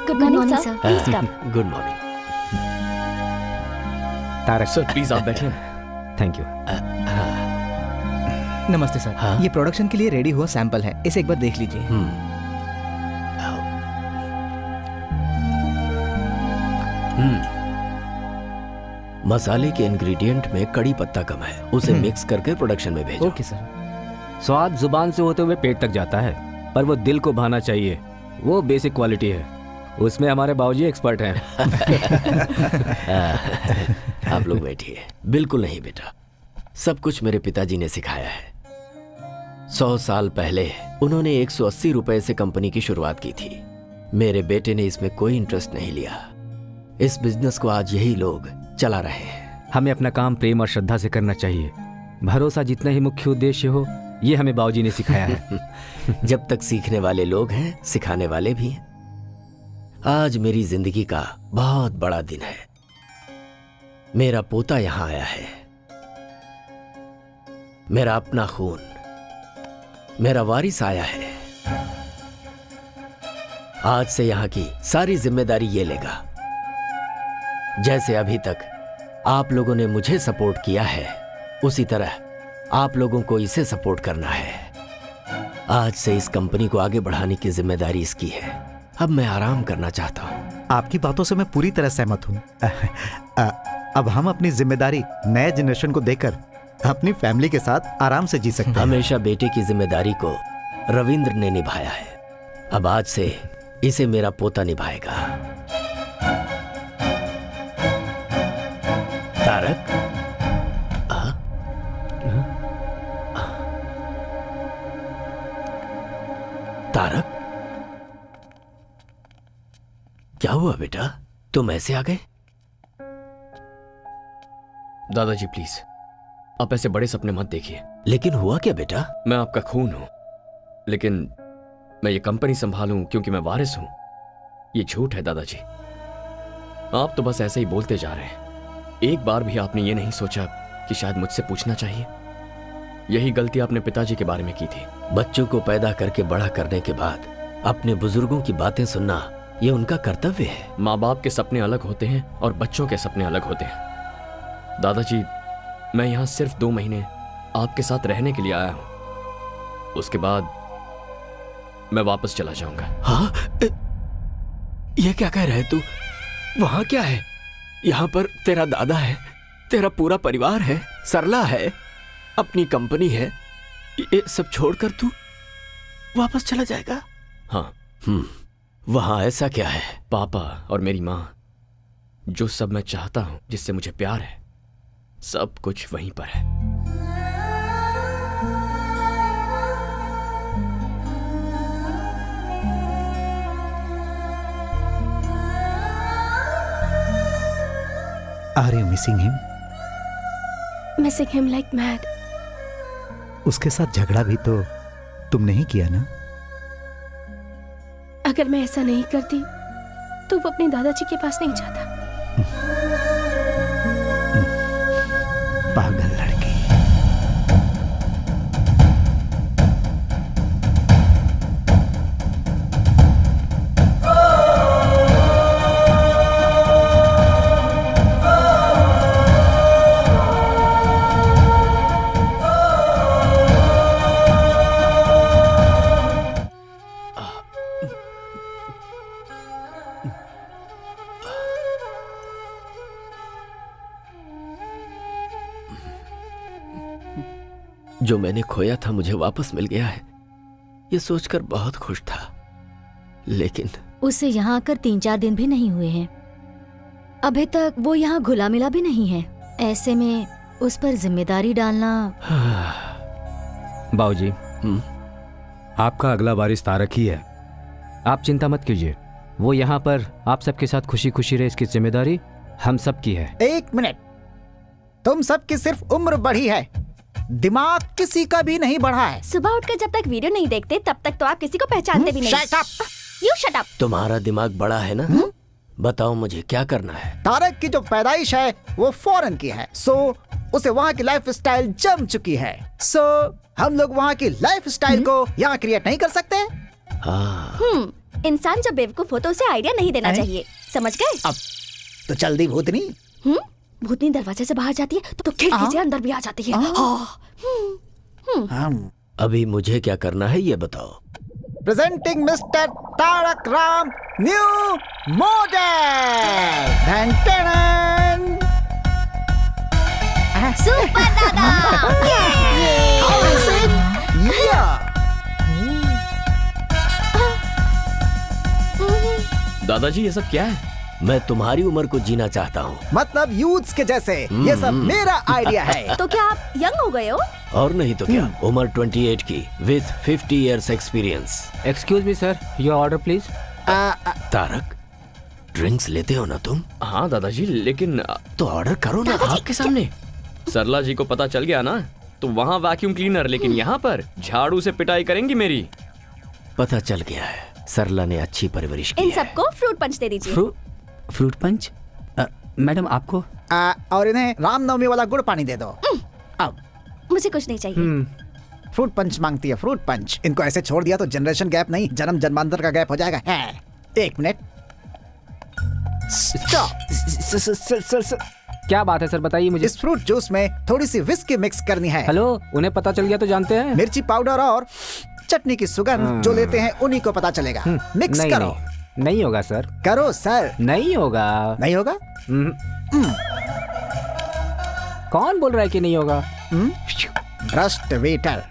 Good morning sir, please come. Good morning. Tarak sir please आप बैठिए ना। Thank you. नमस्ते सर। हाँ? ये प्रोडक्शन के लिए रेडी हुआ सैंपल है, इसे एक बार देख लीजिए। मसाले के इंग्रेडिएंट में कड़ी पत्ता कम है, उसे मिक्स करके प्रोडक्शन में भेजो। Okay sir. स्वाद जुबान से होते हुए पेट तक जाता है, पर वो दिल को भाना चाहिए, वो बेसिक क्वालिटी है। उसमें हमारे बाबूजी एक्सपर्ट हैं। आप लोग बैठिए। बिल्कुल नहीं बेटा, सब कुछ मेरे पिताजी ने सिखाया है। 100 साल पहले उन्होंने 180 रुपए से कंपनी की शुरुआत की थी। मेरे बेटे ने इसमें कोई इंटरेस्ट नहीं लिया। इस बिजनेस को आज यही लोग चला रहे हैं। हमें अपना काम प्रेम और श्रद्धा से करना चाहिए। भरोसा जितना ही मुख्य उद्देश्य हो, ये हमें बाबूजी ने सिखाया है। जब तक सीखने वाले लोग हैं, सिखाने वाले भी हैं। आज मेरी जिंदगी का बहुत बड़ा दिन है। मेरा पोता यहां आया है, मेरा अपना खून, मेरा वारिस आया है। आज से यहां की सारी जिम्मेदारी ये लेगा। जैसे अभी तक आप लोगों ने मुझे सपोर्ट किया है, उसी तरह आप लोगों को इसे सपोर्ट करना है। आज से इस कंपनी को आगे बढ़ाने की जिम्मेदारी इसकी है। अब मैं आराम करना चाहता हूँ। आपकी बातों से मैं पूरी तरह सहमत हूँ। अब हम अपनी जिम्मेदारी नए जनरेशन को देकर अपनी फैमिली के साथ आराम से जी सकते हैं। हमेशा बेटे की जिम्मेदारी को रविंद्र ने निभाया है, अब आज से इसे मेरा पोता निभाएगा। तारक, तारक, क्या हुआ बेटा, तुम ऐसे आ गए? दादाजी प्लीज, आप ऐसे बड़े सपने मत देखिए। लेकिन हुआ क्या बेटा? मैं आपका खून हूं, लेकिन मैं ये कंपनी संभालूं क्योंकि मैं वारिस हूं, ये झूठ है दादाजी। आप तो बस ऐसे ही बोलते जा रहे हैं। एक बार भी आपने ये नहीं सोचा कि शायद मुझसे पूछना चाहिए। यही गलती आपने पिताजी के बारे में की थी। बच्चों को पैदा करके बड़ा करने के बाद अपने बुजुर्गों की बातें सुनना, ये उनका कर्तव्य है। माँ बाप के सपने अलग होते हैं और बच्चों के सपने अलग होते हैं। दादाजी, मैं यहाँ सिर्फ 2 महीने आपके साथ रहने के लिए आया हूं, उसके बाद मैं वापस चला जाऊंगा। हाँ? ये क्या कह रहे तू? वहां क्या है? यहाँ पर तेरा दादा है, तेरा पूरा परिवार है, सरला है, अपनी कंपनी है, ये सब छोड़कर तू वापस चला जाएगा? हाँ। वहां ऐसा क्या है? पापा और मेरी माँ, जो सब मैं चाहता हूं, जिससे मुझे प्यार है, सब कुछ वहीं पर है। Are you missing him? Missing him like mad. उसके साथ झगड़ा भी तो तुमने ही किया ना? अगर मैं ऐसा नहीं करती तो वो अपने दादाजी के पास नहीं जाता। पागल लड़की। जो मैंने खोया था मुझे वापस मिल गया है, ये सोचकर बहुत खुश था। लेकिन उसे यहाँ आकर 3-4 दिन भी नहीं हुए हैं। अभी तक वो यहाँ घुला मिला भी नहीं है। ऐसे में उस पर जिम्मेदारी डालना। बाबूजी, आपका अगला वारिस तारक ही है। आप चिंता मत कीजिए, वो यहाँ पर आप सबके साथ खुशी खुशी रहे, इसकी जिम्मेदारी हम सब की है। 1 मिनट, तुम सबकी सिर्फ उम्र बढ़ी है, दिमाग किसी का भी नहीं बढ़ा है। सुबह उठकर जब तक वीडियो नहीं देखते तब तक तो आप किसी को पहचानते भी नहीं। Shut up! You shut up! तुम्हारा दिमाग बड़ा है ना? बताओ मुझे क्या करना है? तारक की जो पैदाइश है वो फॉरेन की है, सो उसे वहाँ की लाइफ स्टाइल जम चुकी है। सो हम लोग वहाँ की लाइफ स्टाइल को यहाँ क्रिएट नहीं कर सकते। हाँ। इंसान जब बेवकूफ हो तो उसे आइडिया नहीं देना चाहिए, समझ गए? अब तो जल्दी भूतनी। भूतनी दरवाजे से बाहर जाती है तो खिड़की से अंदर भी आ जाती है। अभी मुझे क्या करना है ये बताओ। Presenting mister Tarak Ram new model. Super दादा। दादाजी ये सब क्या है? मैं तुम्हारी उम्र को जीना चाहता हूँ। मतलब यूथ्स के जैसे। ये सब मेरा आइडिया है। तो क्या आप यंग हो गए हो? और नहीं तो क्या, उम्र 28 की with 50 years experience. Excuse me sir, your order please. Tarak, drinks लेते हो ना तुम? हाँ दादाजी, लेकिन तो ऑर्डर करो ना आपके सामने। सरला जी को पता चल गया ना तो वहाँ वैक्यूम क्लीनर, लेकिन यहाँ पर झाड़ू से पिटाई करेंगी मेरी। पता चल गया है, सरला ने अच्छी परवरिश की इन है। सबको फ्रूट पंच दे दीजिए। Fruit punch? मैडम आपको? और इन्हें रामनवमी वाला गुड़ पानी दे दो। अब मुझे कुछ नहीं चाहिए। फ्रूट पंच मांगती है, फ्रूट पंच। इनको ऐसे छोड़ दिया तो जनरेशन गैप नहीं, जन्म जन्मांतर का गैप हो जाएगा। 1 मिनट, स्टॉप। सर क्या बात है सर, बताइए मुझे। इस फ्रूट जूस में थोड़ी सी विस्की मिक्स करनी है। हेलो, उन्हें पता चल गया तो जानते हैं। मिर्ची पाउडर और चटनी की सुगंध जो लेते हैं उन्हीं को पता चलेगा। मिक्स नहीं, करो। नहीं होगा सर। करो सर। नहीं होगा। नहीं होगा? कौन बोल रहा है कि नहीं होगा? भ्रष्ट वेटर।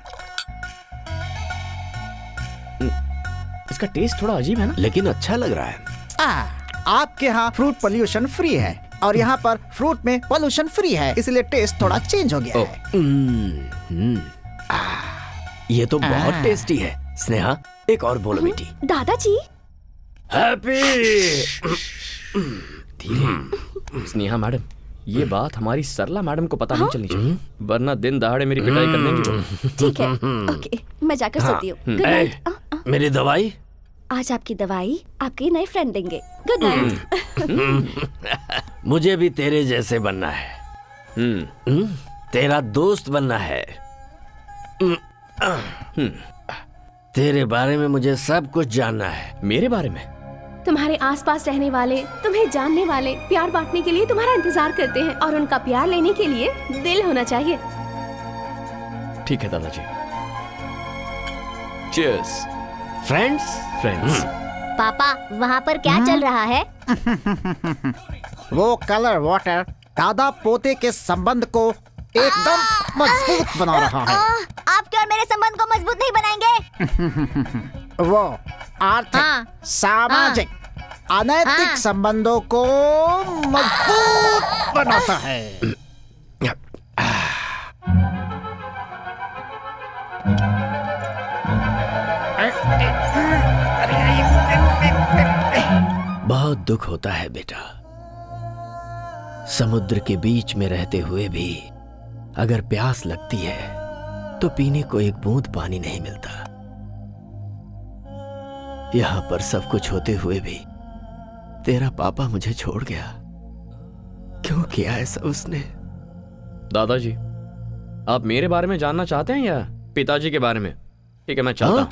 इसका टेस्ट थोड़ा अजीब है ना, लेकिन अच्छा लग रहा है। आपके यहाँ फ्रूट पोल्यूशन फ्री है और यहाँ पर फ्रूट में पोल्यूशन फ्री है, इसलिए टेस्ट थोड़ा चेंज हो गया है। ये तो बहुत टेस्टी है। स्नेहा, एक और बोलो बेटी। दादाजी। हैप्पी। धीरे। स्नेहा मैडम, ये बात हमारी सरला मैडम को पता नहीं चलनी चाहिए, वरना दिन दहाड़े मेरी पिटाई कर देंगी वो। ठीक है, ओके, मैं जाकर सोती हूँ। Good night. मेरी दवाई? आज आपकी दवाई आपके नए फ्रेंड देंगे। Good night. मुझे भी तेरे जैसे बनना है। तेरा दोस्त बनना है। तेरे बारे में मुझे सब कुछ जानना है। मेरे बारे में? तुम्हारे आसपास रहने वाले, तुम्हें जानने वाले, प्यार बांटने के लिए तुम्हारा इंतजार करते हैं और उनका प्यार लेने के लिए दिल होना चाहिए। ठीक है दादाजी। चीयर्स। फ्रेंड्स। पापा, वहाँ पर क्या चल रहा है? वो कलर वाटर दादा पोते के संबंध को एकदम मजबूत बना रहा है। आप क्या मेरे संबंध को मजबूत नहीं बनाएंगे? वो आर्थिक, हाँ। सामाजिक, अनैतिक हाँ। संबंधों को मजबूत बनाता है। बहुत दुख होता है बेटा, समुद्र के बीच में रहते हुए भी अगर प्यास लगती है तो पीने को एक बूंद पानी नहीं मिलता। यहां पर सब कुछ होते हुए भी तेरा पापा मुझे छोड़ गया। क्यों किया ऐसा उसने? दादाजी, आप मेरे बारे में जानना चाहते हैं या पिताजी के बारे में? ठीक है, मैं चाहता हूं।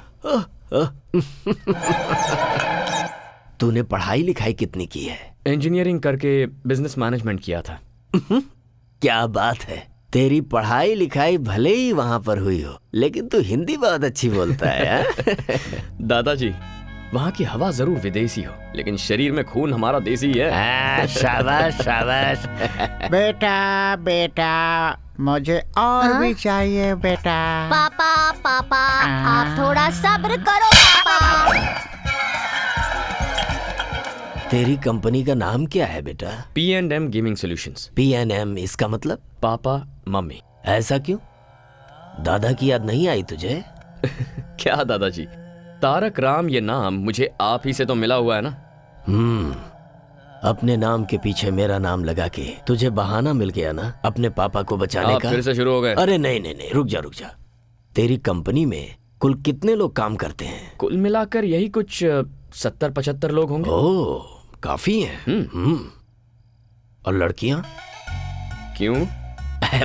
तूने पढ़ाई लिखाई कितनी की है? इंजीनियरिंग करके बिजनेस मैनेजमेंट किया था। क्या बात है, तेरी पढ़ाई लिखाई भले ही वहां पर हुई हो, लेकिन तू हिंदी बहुत अच्छी बोलता है। दादाजी, वहाँ की हवा जरूर विदेशी हो, लेकिन शरीर में खून हमारा देसी है। शाबाश शाबाश। बेटा बेटा, मुझे और भी चाहिए बेटा। पापा पापा, आप थोड़ा सब्र करो पापा। तेरी कंपनी का नाम क्या है बेटा? P&M gaming solutions. P&M, इसका मतलब? Papa mummy. ऐसा क्यों? दादा की याद नहीं आई तुझे? क्या दादाजी, तारक राम ये नाम मुझे आप ही से तो मिला हुआ है ना। अपने नाम के पीछे मेरा नाम लगा के तुझे बहाना मिल गया ना अपने पापा को बचाने आप का। फिर से शुरू हो गए। अरे नहीं नहीं नहीं, रुक जा। तेरी कंपनी में कुल कितने लोग काम करते हैं? कुल मिलाकर यही कुछ 70-75 लोग होंगे। ओह, काफी हैं। और लड़कियां? क्यों?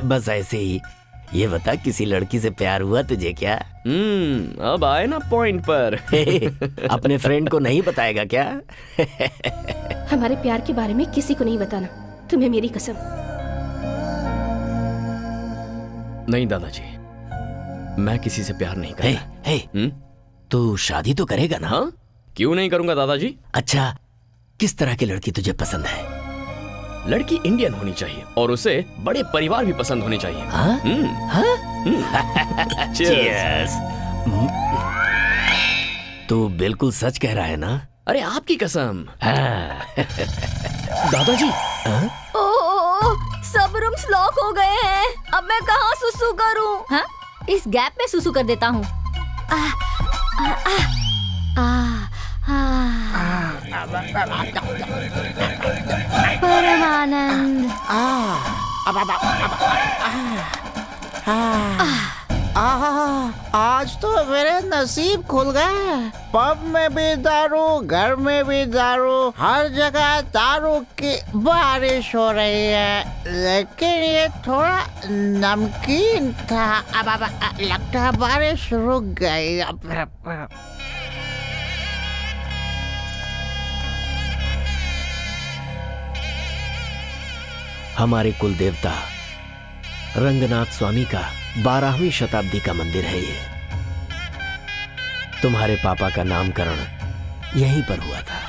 बस ऐसे ही। ये बता, किसी लड़की से प्यार हुआ तुझे क्या? अब आए ना पॉइंट पर। अपने फ्रेंड को नहीं बताएगा क्या? हमारे प्यार के बारे में किसी को नहीं बताना, तुम्हें मेरी कसम। नहीं दादाजी, मैं किसी से प्यार नहीं करता। तू शादी तो करेगा ना? हाँ? क्यों नहीं करूंगा दादाजी। अच्छा, किस तरह की लड़की तुझे पसंद है? लड़की इंडियन होनी चाहिए और उसे बड़े परिवार भी पसंद होने चाहिए। हाँ? Cheers। तू बिल्कुल सच कह रहा है ना? अरे आपकी कसम। दादाजी। सब रूम्स लॉक हो गए हैं। अब मैं कहाँ सुसु करूं? हाँ? इस गैप में सुसु कर देता हूँ। परमानंद। आज तो मेरे नसीब खुल गए। पब में भी दारू, घर में भी दारू, हर जगह दारू की बारिश हो रही है। लेकिन ये थोड़ा नमकीन था। अब लगता है बारिश रुक गई। हमारे कुल देवता रंगनाथ स्वामी का 12वीं शताब्दी का मंदिर है ये। तुम्हारे पापा का नामकरण यहीं पर हुआ था।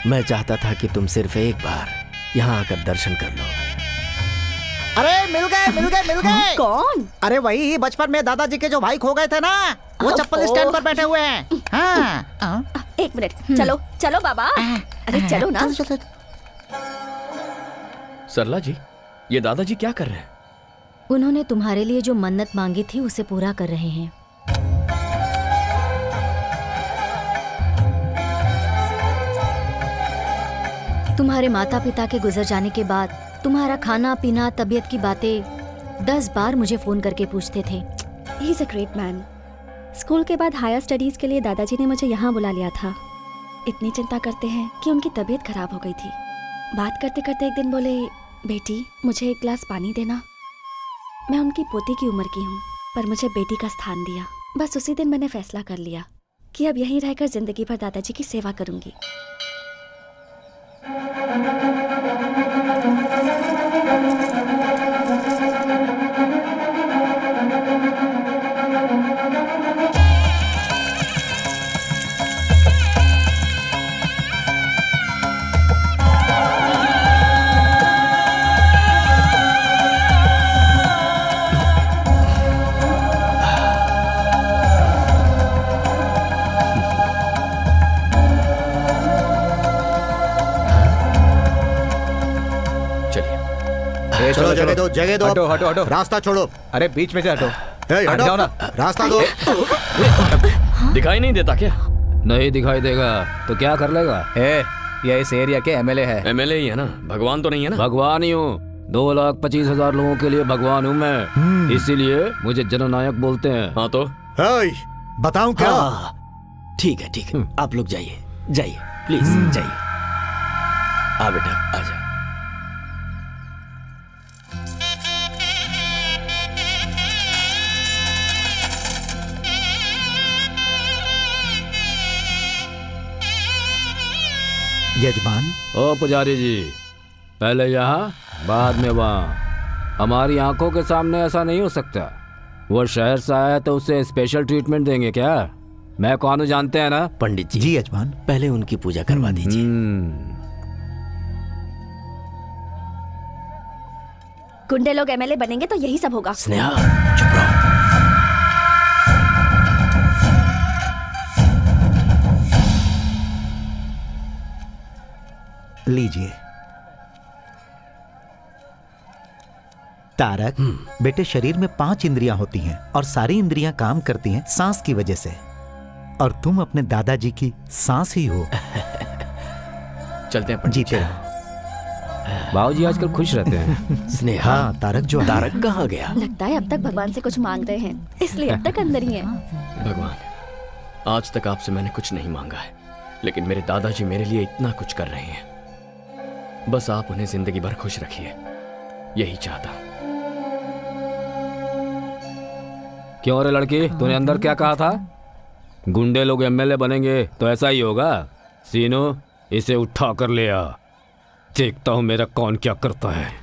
मैं चाहता था कि तुम सिर्फ एक बार यहाँ आकर दर्शन कर लो। अरे मिल गए। कौन? अरे वही बचपन में दादाजी के जो भाई खो गए थे ना, वो चप्पल स्टैंड पर बैठे हुए हैं। हाँ। एक मिनट, चलो बाबा। अरे चलो ना। चल। सरला जी, ये दादाजी क्या कर रहे हैं? उन्होंने तुम्हारे लिए जो मन्नत मांगी थी उसे पूरा कर रहे हैं। तुम्हारे माता पिता के गुजर जाने के बाद तुम्हारा खाना पीना, तबीयत की बातें 10 बार मुझे फोन करके पूछते थे। He is a great man. School के बाद हायर स्टडीज के लिए दादाजी ने मुझे यहाँ बुला लिया था। इतनी चिंता करते हैं कि उनकी तबीयत खराब हो गई थी। बात करते करते एक दिन बोले, बेटी मुझे एक गिलास पानी देना। मैं उनकी पोती की उम्र की हूँ, पर मुझे बेटी का स्थान दिया। बस उसी दिन मैंने फैसला कर लिया कि अब यहीं रहकर जिंदगी भर दादाजी की सेवा करूंगी। चलो जगह दो जगह दो। हटो हटो हटो, रास्ता छोड़ो। अरे बीच में से हटो। ए, हट हटो जाओ ना। रास्ता दो। दिखाई नहीं देता क्या? नहीं दिखाई देगा तो क्या कर लेगा? ये इस एरिया के एमएलए है। एमएलए ही है ना, भगवान तो नहीं है ना? भगवान ही हूँ। 2,25,000 लोगों के लिए भगवान हूँ मैं, इसीलिए मुझे जननायक बोलते हैं। हाँ तो बताऊं क्या? ठीक है आप लोग जाइए जाइए प्लीज जाइए। आ बेटा आजा। यजमान, ओ पुजारी जी, पहले यहाँ बाद में वहाँ। हमारी आंखों के सामने ऐसा नहीं हो सकता। वो शहर से आया तो उसे स्पेशल ट्रीटमेंट देंगे क्या? मैं कौन हूँ जानते हैं ना? पंडित जी। जी यजमान। पहले उनकी पूजा करवा दीजिए। गुंडे लोग एमएलए बनेंगे तो यही सब होगा। स्नेहा चुप रहो। लीजिए। तारक, बेटे शरीर में 5 इंद्रियां होती हैं और सारी इंद्रियां काम करती हैं सांस की वजह से, और तुम अपने दादाजी की सांस ही हो। चलते हैं पंडित जीते जी। रहो। बाबूजी आजकल खुश रहते हैं। स्नेहा हाँ, तारक जो है। तारक कहाँ गया? लगता है अब तक भगवान से कुछ मांग रहे हैं, इसलिए अब तक अंदर ही है। भगवान, आज तक आपसे मैंने कुछ नहीं मांगा है, लेकिन मेरे दादाजी मेरे लिए इतना कुछ कर रहे हैं। बस आप उन्हें जिंदगी भर खुश रखिए, यही चाहता हूं। क्यों रे लड़की, तूने अंदर क्या कहा था? गुंडे लोग एमएलए बनेंगे तो ऐसा ही होगा। सीनू, इसे उठा कर ले आ, देखता हूं मेरा कौन क्या करता है।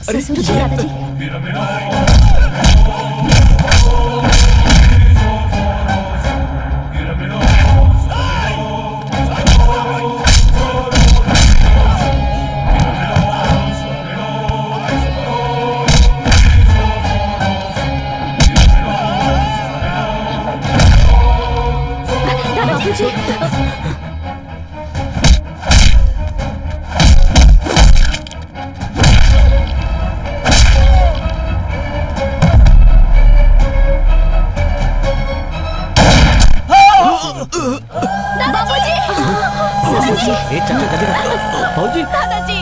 ससुर जी, दादाजी। बाबूजी, दादाजी।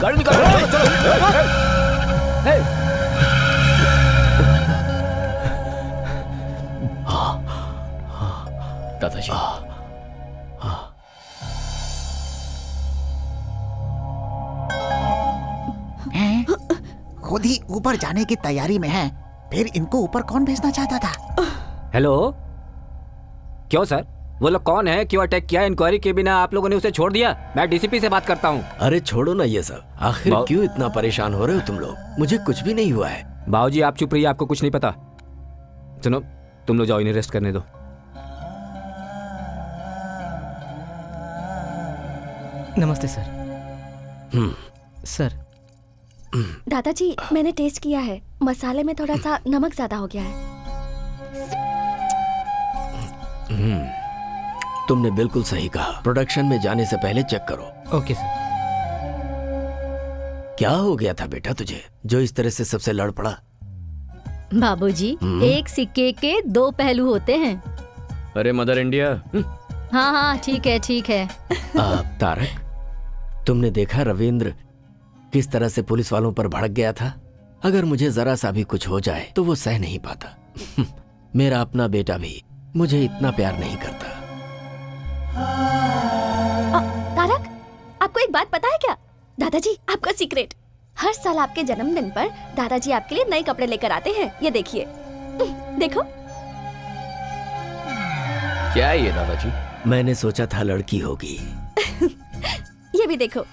गाड़ी निकालो। दादाजी, खुद ही ऊपर जाने की तैयारी में है फिर इनको ऊपर कौन भेजना चाहता था? हेलो, क्यों सर? वो लोग कौन है, क्यों अटैक किया? इंक्वायरी के बिना आप लोगों ने उसे छोड़ दिया? मैं डीसीपी से बात करता हूँ। अरे छोड़ो ना ये सब, आखिर बाउ- क्यों इतना परेशान हो रहे हो तुम लोग? मुझे कुछ भी नहीं हुआ है। बाबूजी आप चुप रहिए, आपको कुछ नहीं पता। सुनो, तुम लोग जाओ, इन्हें रेस्ट करने दो। नमस्ते सर। सर, दादाजी मैंने टेस्ट किया है, मसाले में थोड़ा सा नमक ज्यादा हो गया है। तुमने बिल्कुल सही कहा, प्रोडक्शन में जाने से पहले चेक करो। Okay sir. क्या हो गया था बेटा तुझे, जो इस तरह से सबसे लड़ पड़ा? बाबूजी, एक सिक्के के 2 पहलू होते हैं। अरे मदर इंडिया। हाँ हाँ, ठीक है ठीक है। तारक, तुमने देखा रविंद्र किस तरह से पुलिस वालों पर भड़क गया था? अगर मुझे जरा सा भी कुछ हो जाए तो वो सह नहीं पाता। मेरा अपना बेटा भी मुझे इतना प्यार नहीं करता। तारक, आपको एक बात पता है क्या? दादाजी, आपका सीक्रेट, हर साल आपके जन्मदिन पर दादाजी आपके लिए नए कपड़े लेकर आते हैं। ये देखिए, देखो। क्या है ये दादाजी? मैंने सोचा था लड़की होगी। ये भी देखो।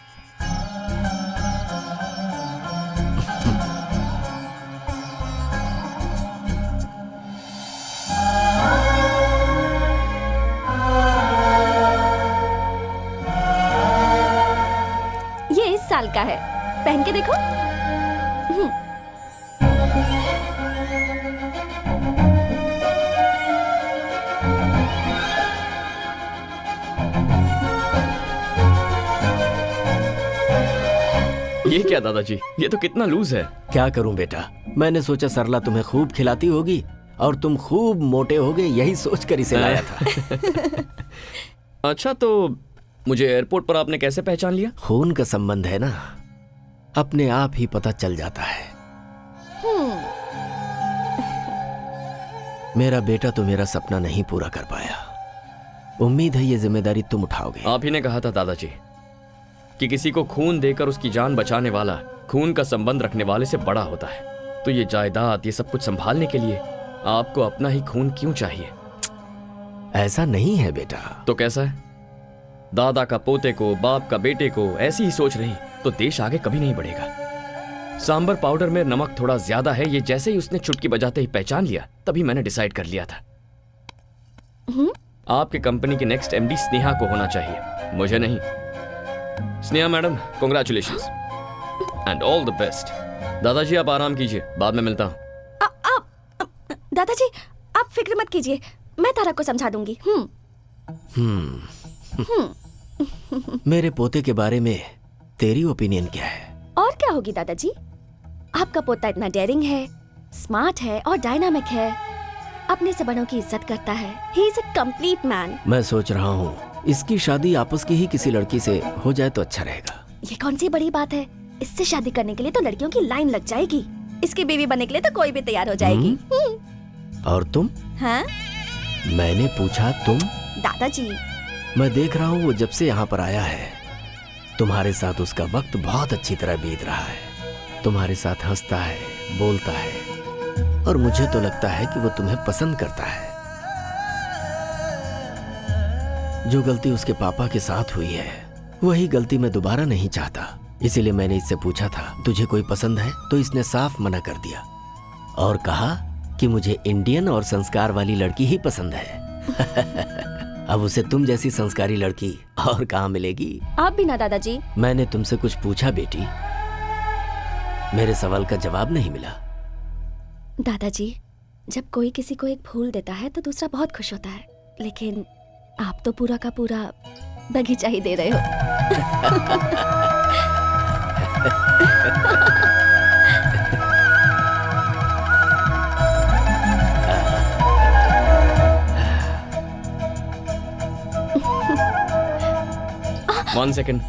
ये इस साल का है, पहन के देखो। ये क्या दादाजी, ये तो कितना लूज है। क्या करूं बेटा, मैंने सोचा सरला तुम्हें खूब खिलाती होगी और तुम खूब मोटे होगे, यही सोचकर इसे लाया था। अच्छा, तो मुझे एयरपोर्ट पर आपने कैसे पहचान लिया? खून का संबंध है ना, अपने आप ही पता चल जाता है। मेरा बेटा तो मेरा सपना नहीं पूरा कर पाया। उम्मीद है ये जिम्मेदारी तुम उठाओगे। आप ही ने कहा था दादाजी कि किसी को खून देकर उसकी जान बचाने वाला खून का संबंध रखने वाले से बड़ा होता है। तो ये जायदाद, ये सब कुछ संभालने के लिए आपको अपना ही खून क्यों चाहिए? ऐसा नहीं है बेटा। तो कैसा है? दादा का पोते को, बाप का बेटे को ऐसी ही सोच रही तो देश आगे कभी नहीं बढ़ेगा। सांबर पाउडर में नमक थोड़ा ज्यादा है, ये जैसे ही उसने चुटकी बजाते ही पहचान लिया, तभी मैंने डिसाइड कर लिया था आपकी कंपनी की नेक्स्ट एमडी स्नेहा को होना चाहिए, मुझे नहीं। Sneha madam, congratulations and all the best. दादाजी आप आराम कीजिए, बाद में मिलता हूं। दादाजी आप फिक्र मत कीजिए, मैं तारा को समझा दूंगी। मेरे पोते के बारे में तेरी ओपिनियन क्या है? और क्या होगी दादाजी, आपका पोता इतना डेयरिंग है, स्मार्ट है और डायनामिक है, अपने से बड़ों की इज्जत करता है। He is a complete man. मैं सोच रहा हूँ इसकी शादी आपस की ही किसी लड़की से हो जाए तो अच्छा रहेगा। ये कौन सी बड़ी बात है, इससे शादी करने के लिए तो लड़कियों की लाइन लग जाएगी, इसकी बीवी बनने के लिए तो कोई भी तैयार हो जाएगी। और तुम? हाँ? मैंने पूछा तुम? दादाजी, मैं देख रहा हूँ वो जब से यहाँ पर आया है तुम्हारे साथ उसका वक्त बहुत अच्छी तरह बीत रहा है। तुम्हारे साथ हंसता है, बोलता है और मुझे तो लगता है कि वो तुम्हें पसंद करता है। जो गलती उसके पापा के साथ हुई है वही गलती मैं दोबारा नहीं चाहता। इसीलिए मैंने इससे पूछा था तुझे कोई पसंद है, तो इसने साफ मना कर दिया और कहा कि मुझे इंडियन और संस्कार वाली लड़की ही पसंद है। अब उसे तुम जैसी संस्कारी लड़की और कहाँ मिलेगी? आप भी ना दादाजी। मैंने तुमसे कुछ पूछा बेटी, मेरे सवाल का जवाब नहीं मिला। दादाजी, जब कोई किसी को एक फूल देता है तो दूसरा बहुत खुश होता है, लेकिन आप तो पूरा का पूरा बगीचा ही दे रहे हो। 1 सेकेंड।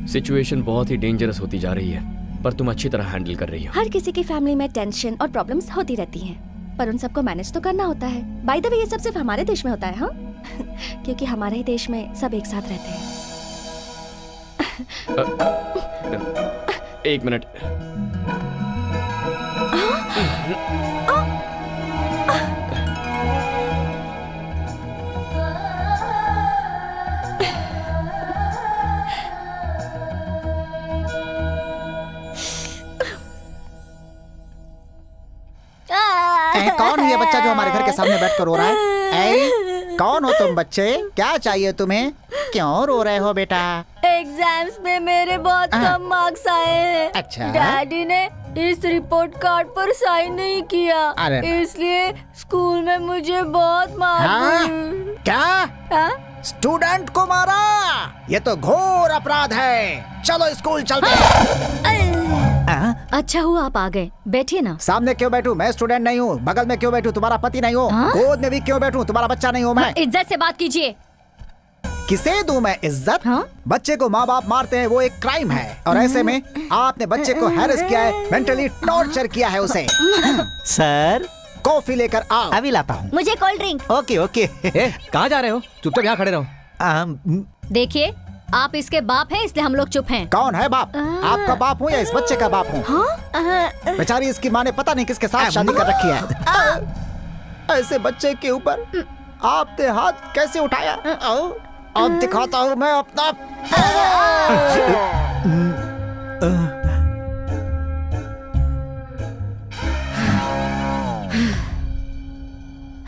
सिचुएशन बहुत ही डेंजरस होती जा रही है, पर तुम अच्छी तरह हैंडल कर रही हो। हर किसी की फैमिली में टेंशन और प्रॉब्लम्स होती रहती हैं, पर उन सबको मैनेज तो करना होता है। बाय द वे, ये सब सिर्फ हमारे देश में होता है, हाँ? क्योंकि हमारे ही देश में सब एक साथ रहते हैं। एक मिनट। कौन है ये बच्चा जो हमारे घर के सामने बैठ कर रो रहा है? कौन हो तुम बच्चे? क्या चाहिए तुम्हें? क्यों रो रहे हो बेटा? एग्जाम्स में मेरे बहुत कम मार्क्स आए हैं। अच्छा। डैडी ने इस रिपोर्ट कार्ड पर साइन नहीं किया, अरे। इसलिए स्कूल में मुझे बहुत मार हाँ? पड़ी। क्या? हाँ? स्टूडेंट को मारा? ये तो घोर अपराध है। चलो स्कूल चलते हैं। अच्छा हुआ आप आ गए, बैठिए ना। सामने क्यों बैठूं? मैं स्टूडेंट नहीं हूँ। बगल में क्यों बैठूं? तुम्हारा पति नहीं हूँ। गोद में भी क्यों बैठूं? तुम्हारा बच्चा नहीं हूँ मैं। इज्जत से बात कीजिए। किसे दूं मैं इज्जत? हाँ? बच्चे को माँ बाप मारते हैं, वो एक क्राइम है। और ऐसे में आपने बच्चे को हैरेस किया है, मेंटली टॉर्चर किया है उसे। सर कॉफी लेकर आओ। अभी लाता हूँ। मुझे कोल्ड ड्रिंक। Okay okay. कहाँ जा रहे हो? चुपचाप यहाँ खड़े रहो। देखिए, आप इसके बाप हैं, इसलिए हम लोग चुप हैं। कौन है बाप? आपका बाप हूँ या इस बच्चे का बाप हूँ? बेचारी इसकी माँ ने पता नहीं किसके साथ शादी कर रखी है। ऐसे बच्चे के ऊपर आपने हाथ कैसे उठाया? अब दिखाता हूँ मैं अपना।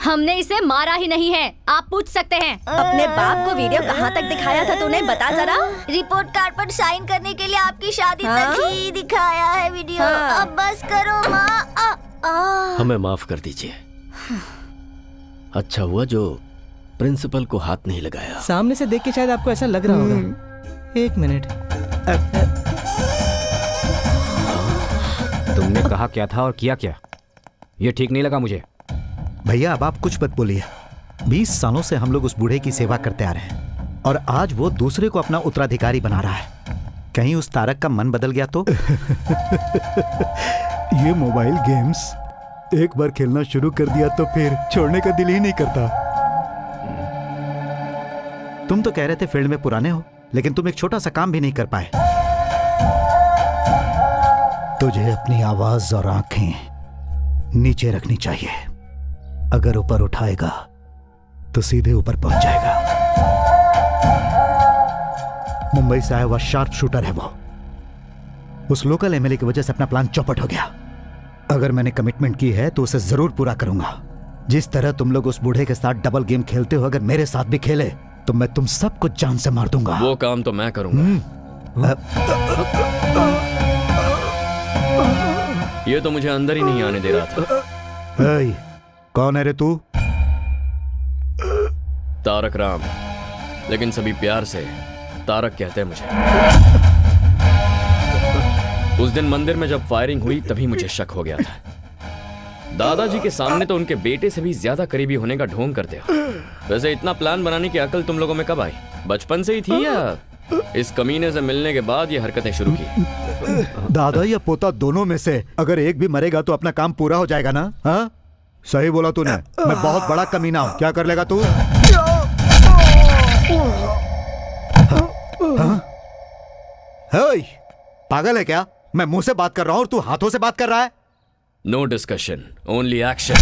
हमने इसे मारा ही नहीं है, आप पूछ सकते हैं। अपने बाप को वीडियो कहाँ तक दिखाया था तूने? बता जरा। रिपोर्ट कार्ड पर साइन करने के लिए आपकी शादी तक ही दिखाया है वीडियो। अब बस करो माँ। हमें माफ कर दीजिए। अच्छा हुआ जो प्रिंसिपल को हाथ नहीं लगाया। सामने से देख के शायद आपको ऐसा लग रहा होगा। एक मिनट। तुमने कहा क्या था और किया क्या? ये ठीक नहीं लगा मुझे। भैया अब आप कुछ मत बोलिए। 20 सालों से हम लोग उस बूढ़े की सेवा करते आ रहे हैं और आज वो दूसरे को अपना उत्तराधिकारी बना रहा है। कहीं उस तारक का मन बदल गया तो? ये मोबाइल गेम्स एक बार खेलना शुरू कर दिया तो फिर छोड़ने का दिल ही नहीं करता। तुम तो कह रहे थे फील्ड में पुराने हो, लेकिन तुम एक छोटा सा काम भी नहीं कर पाए। तुझे अपनी आवाज और आंखें नीचे रखनी चाहिए। अगर ऊपर उठाएगा तो सीधे ऊपर पहुंच जाएगा। मुंबई से आया हुआ शार्प शूटर है वो। उस लोकल एमएलए की वजह से अपना प्लान चौपट हो गया। अगर मैंने कमिटमेंट की है तो उसे जरूर पूरा करूंगा। जिस तरह तुम लोग उस बूढ़े के साथ डबल गेम खेलते हो, अगर मेरे साथ भी खेले तो मैं तुम सबको जान से मार दूंगा। वो काम तो मैं करूंगा। ये तो मुझे अंदर ही नहीं आने दे रहा था। कौन है रे तू? तारक राम, लेकिन सभी प्यार से तारक कहते हैं मुझे। उस दिन मंदिर में जब फायरिंग हुई तभी मुझे शक हो गया था। दादाजी के सामने तो उनके बेटे से भी ज्यादा करीबी होने का ढोंग करते हो। वैसे इतना प्लान बनाने की अकल तुम लोगों में कब आई? बचपन से ही थी या इस कमीने से मिलने के बाद ये हरकतें शुरू की? दादा या पोता दोनों में से अगर एक भी मरेगा तो अपना काम पूरा हो जाएगा ना? हाँ सही बोला तूने। मैं बहुत बड़ा कमीना हूं। क्या कर लेगा तू? पागल है क्या? मैं मुंह से बात कर रहा हूं और तू हाथों से बात कर रहा है। No discussion, only action.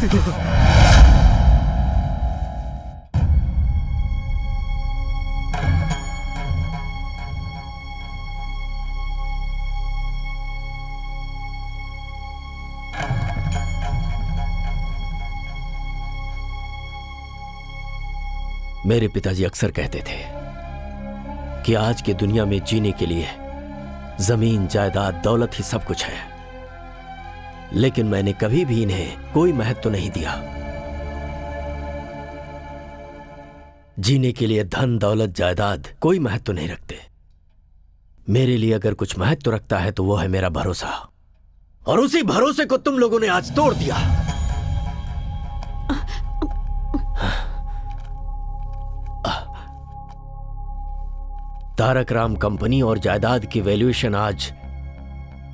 मेरे पिताजी अक्सर कहते थे कि आज की दुनिया में जीने के लिए जमीन, जायदाद, दौलत ही सब कुछ है, लेकिन मैंने कभी भी इन्हें कोई महत्व नहीं दिया। जीने के लिए धन, दौलत, जायदाद कोई महत्व नहीं रखते। मेरे लिए अगर कुछ महत्व रखता है तो वो है मेरा भरोसा, और उसी भरोसे को तुम लोगों ने आज तोड़ दिया। तारक राम कंपनी और जायदाद की वैल्यूएशन आज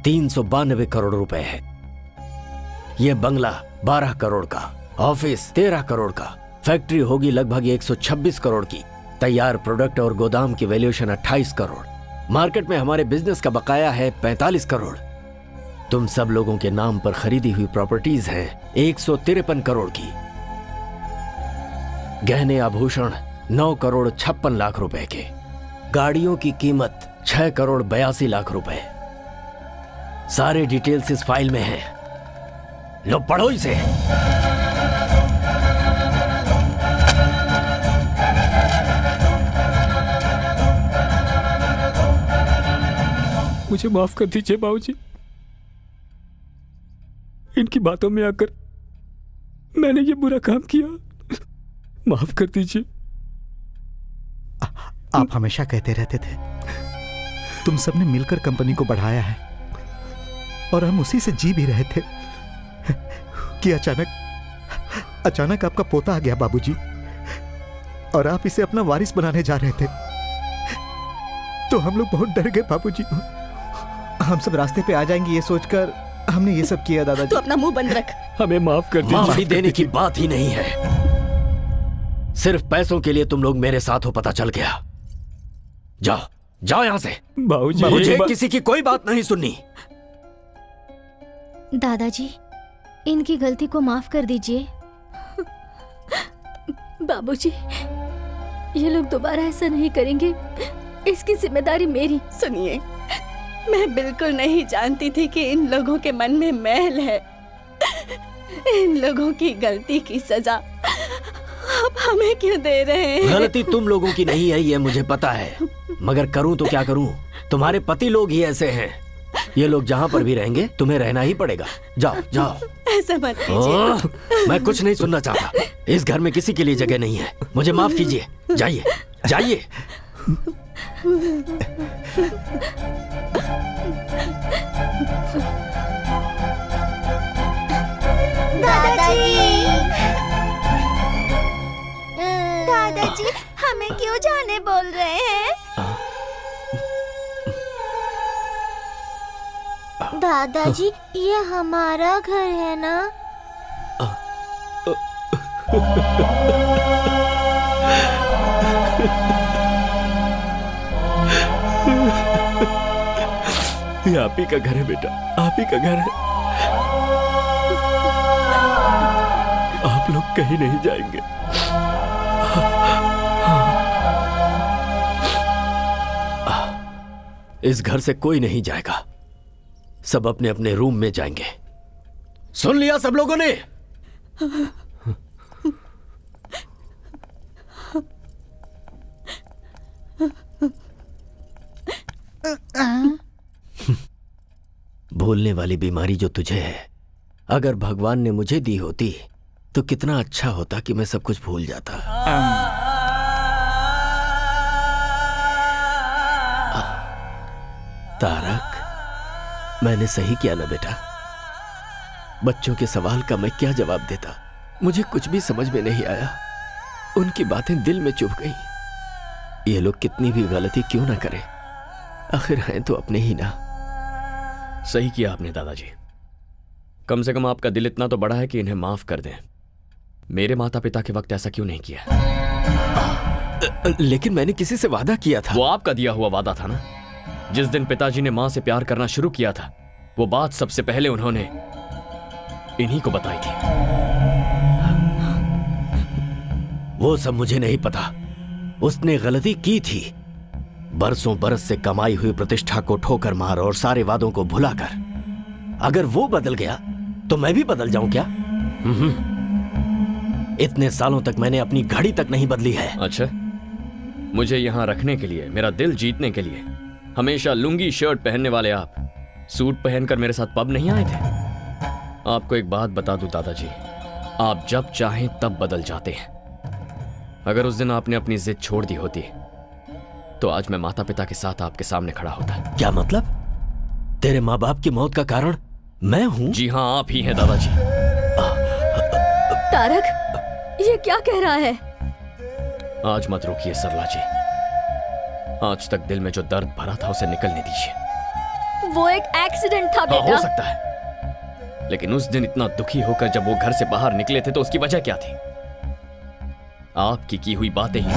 392 करोड़ रुपए है। यह बंगला 12 करोड़ का, ऑफिस 13 करोड़ का, फैक्ट्री होगी लगभग 126 करोड़ की, तैयार प्रोडक्ट और गोदाम की वैल्यूएशन 28 करोड़, मार्केट में हमारे बिजनेस का बकाया है 45 करोड़। तुम सब लोगों के नाम पर खरीदी हुई प्रॉपर्टीज हैं 153 करोड़ की, गहने आभूषण 9 करोड़ 56 लाख रुपए के, गाड़ियों की कीमत 6 करोड़ 82 लाख रुपए। सारे डिटेल्स इस फाइल में हैं। लो पढ़ो इसे। मुझे माफ कर दीजिए बाबूजी, इनकी बातों में आकर मैंने ये बुरा काम किया, माफ कर दीजिए। आप हमेशा कहते रहते थे तुम सबने मिलकर कंपनी को बढ़ाया है, और हम उसी से जी भी रहे थे कि अचानक आपका पोता आ गया बाबूजी, और आप इसे अपना वारिस बनाने जा रहे थे। तो हम लोग बहुत डर गए बाबूजी। हम सब रास्ते पे आ जाएंगे ये सोचकर हमने ये सब किया दादाजी। तो अपना मुंह बंद रख। हमें माफ कर दीजिए। माफी देने की बात ही नहीं है, सिर्फ पैसों के लिए तुम लोग मेरे साथ हो, पता चल गया। जाओ जाओ यहां से। बाबूजी, मुझे किसी की कोई बात नहीं सुननी। दादाजी, इनकी गलती को माफ कर दीजिए। बाबूजी, ये लोग दोबारा ऐसा नहीं करेंगे, इसकी जिम्मेदारी मेरी। सुनिए, मैं बिल्कुल नहीं जानती थी कि इन लोगों के मन में मैल है। इन लोगों की गलती की सजा आप हमें क्यों दे रहे हैं? गलती तुम लोगों की नहीं है, ये मुझे पता है, मगर करूं तो क्या करूं? तुम्हारे पति लोग ही ऐसे हैं। ये लोग जहां पर भी रहेंगे तुम्हें रहना ही पड़ेगा। जाओ जाओ। ऐसा मत कीजिए। मैं कुछ नहीं सुनना चाहता। इस घर में किसी के लिए जगह नहीं है। मुझे माफ कीजिए। जाइए जाइए। दादाजी, हमें क्यों जाने बोल रहे हैं? दादाजी, ये हमारा घर है ना? ये आप ही का घर है बेटा, आप ही का घर है। आप लोग कहीं नहीं जाएंगे। इस घर से कोई नहीं जाएगा, सब अपने अपने रूम में जाएंगे। सुन लिया सब लोगों ने? भूलने वाली बीमारी जो तुझे है, अगर भगवान ने मुझे दी होती तो कितना अच्छा होता कि मैं सब कुछ भूल जाता। तारक, मैंने सही किया ना बेटा? बच्चों के सवाल का मैं क्या जवाब देता? मुझे कुछ भी समझ में नहीं आया। उनकी बातें दिल में चुभ गई। ये लोग कितनी भी गलती क्यों ना करें, आखिर हैं तो अपने ही ना। सही किया आपने दादाजी। कम से कम आपका दिल इतना तो बड़ा है कि इन्हें माफ कर दें। मेरे माता पिता के वक्त ऐसा क्यों नहीं किया? लेकिन मैंने किसी से वादा किया था। वो आपका दिया हुआ वादा था ना। जिस दिन पिताजी ने मां से प्यार करना शुरू किया था, वो बात सबसे पहले उन्होंने इन्हीं को बताई थी। वो सब मुझे नहीं पता। उसने गलती की थी। बरसों बरस से कमाई हुई प्रतिष्ठा को ठोकर मार और सारे वादों को भुलाकर। अगर वो बदल गया तो मैं भी बदल जाऊं क्या? इतने सालों तक मैंने अपनी घड़ी तक नहीं बदली है। अच्छा, मुझे यहां रखने के लिए, मेरा दिल जीतने के लिए हमेशा लुंगी शर्ट पहनने वाले आप सूट पहनकर मेरे साथ पब नहीं आए थे? आपको एक बात बता दूं दादाजी, आप जब चाहें तब बदल जाते हैं। अगर उस दिन आपने अपनी जिद छोड़ दी होती तो आज मैं माता पिता के साथ आपके सामने खड़ा होता। क्या मतलब? तेरे माँ बाप की मौत का कारण मैं हूं? जी हाँ, आप ही हैं दादाजी। तारक, ये क्या कह रहा है? आज मत रोकिए सरला जी। आज तक दिल में जो दर्द भरा था उसे निकलने दीजिए। वो एक एक्सीडेंट था बेटा। हो सकता है, लेकिन उस दिन इतना दुखी होकर जब वो घर से बाहर निकले थे तो उसकी वजह क्या थी? आपकी की हुई बातें ही।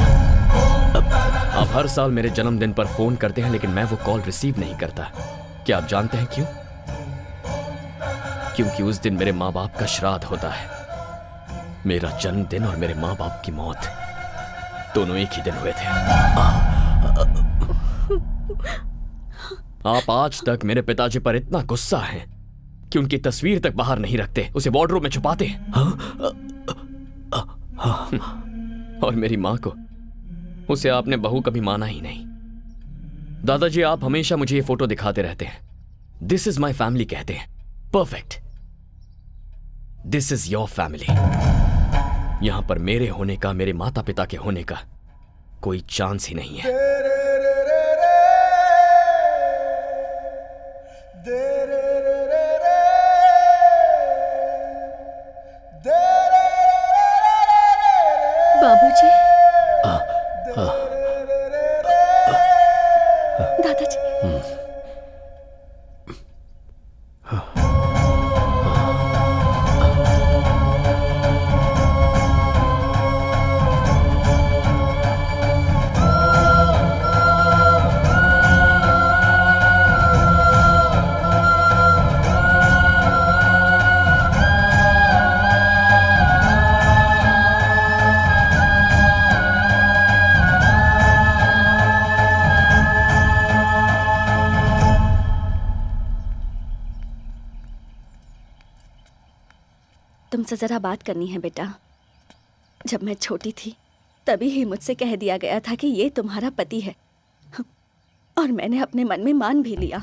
आप हर साल मेरे जन्मदिन पर फोन करते हैं लेकिन मैं वो कॉल रिसीव नहीं करता। क्या आप जानते हैं क्यों? क्योंकि उस दिन मेरे माँ बाप का श्राद्ध होता है। मेरा जन्मदिन और मेरे माँ बाप की मौत दोनों एक ही दिन हुए थे। आप आज तक मेरे पिताजी पर इतना गुस्सा हैं कि उनकी तस्वीर तक बाहर नहीं रखते, उसे वार्डरोब में छुपाते हैं। और मेरी मां को, उसे आपने बहू कभी माना ही नहीं। दादाजी, आप हमेशा मुझे ये फोटो दिखाते रहते हैं। दिस इज माई फैमिली कहते हैं। Perfect, this is your family. यहां पर मेरे होने का, मेरे माता पिता के होने का कोई चांस ही नहीं है। बाबूजी, दादाजी, तुमसे जरा बात करनी है बेटा। जब मैं छोटी थी तभी ही मुझसे कह दिया गया था कि ये तुम्हारा पति है, और मैंने अपने मन में मान भी लिया।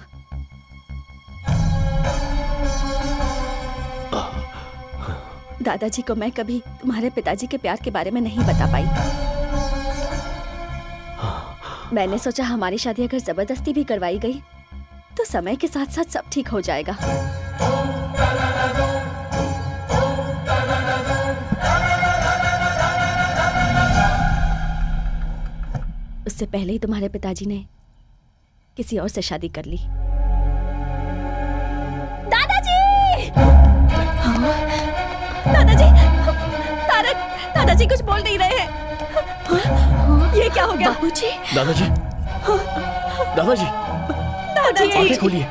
दादाजी को मैं कभी तुम्हारे पिताजी के प्यार के बारे में नहीं बता पाई। मैंने सोचा हमारी शादी अगर जबरदस्ती भी करवाई गई तो समय के साथ साथ सब ठीक हो जाएगा। उससे पहले ही तुम्हारे पिताजी ने किसी और से शादी कर ली। दादाजी! हाँ? दादाजी! तारक! दादाजी कुछ बोल नहीं रहे हैं। हाँ? ये क्या हो गया? बाबूजी! दादाजी! दादाजी! दादाजी! आंखें खोलिए।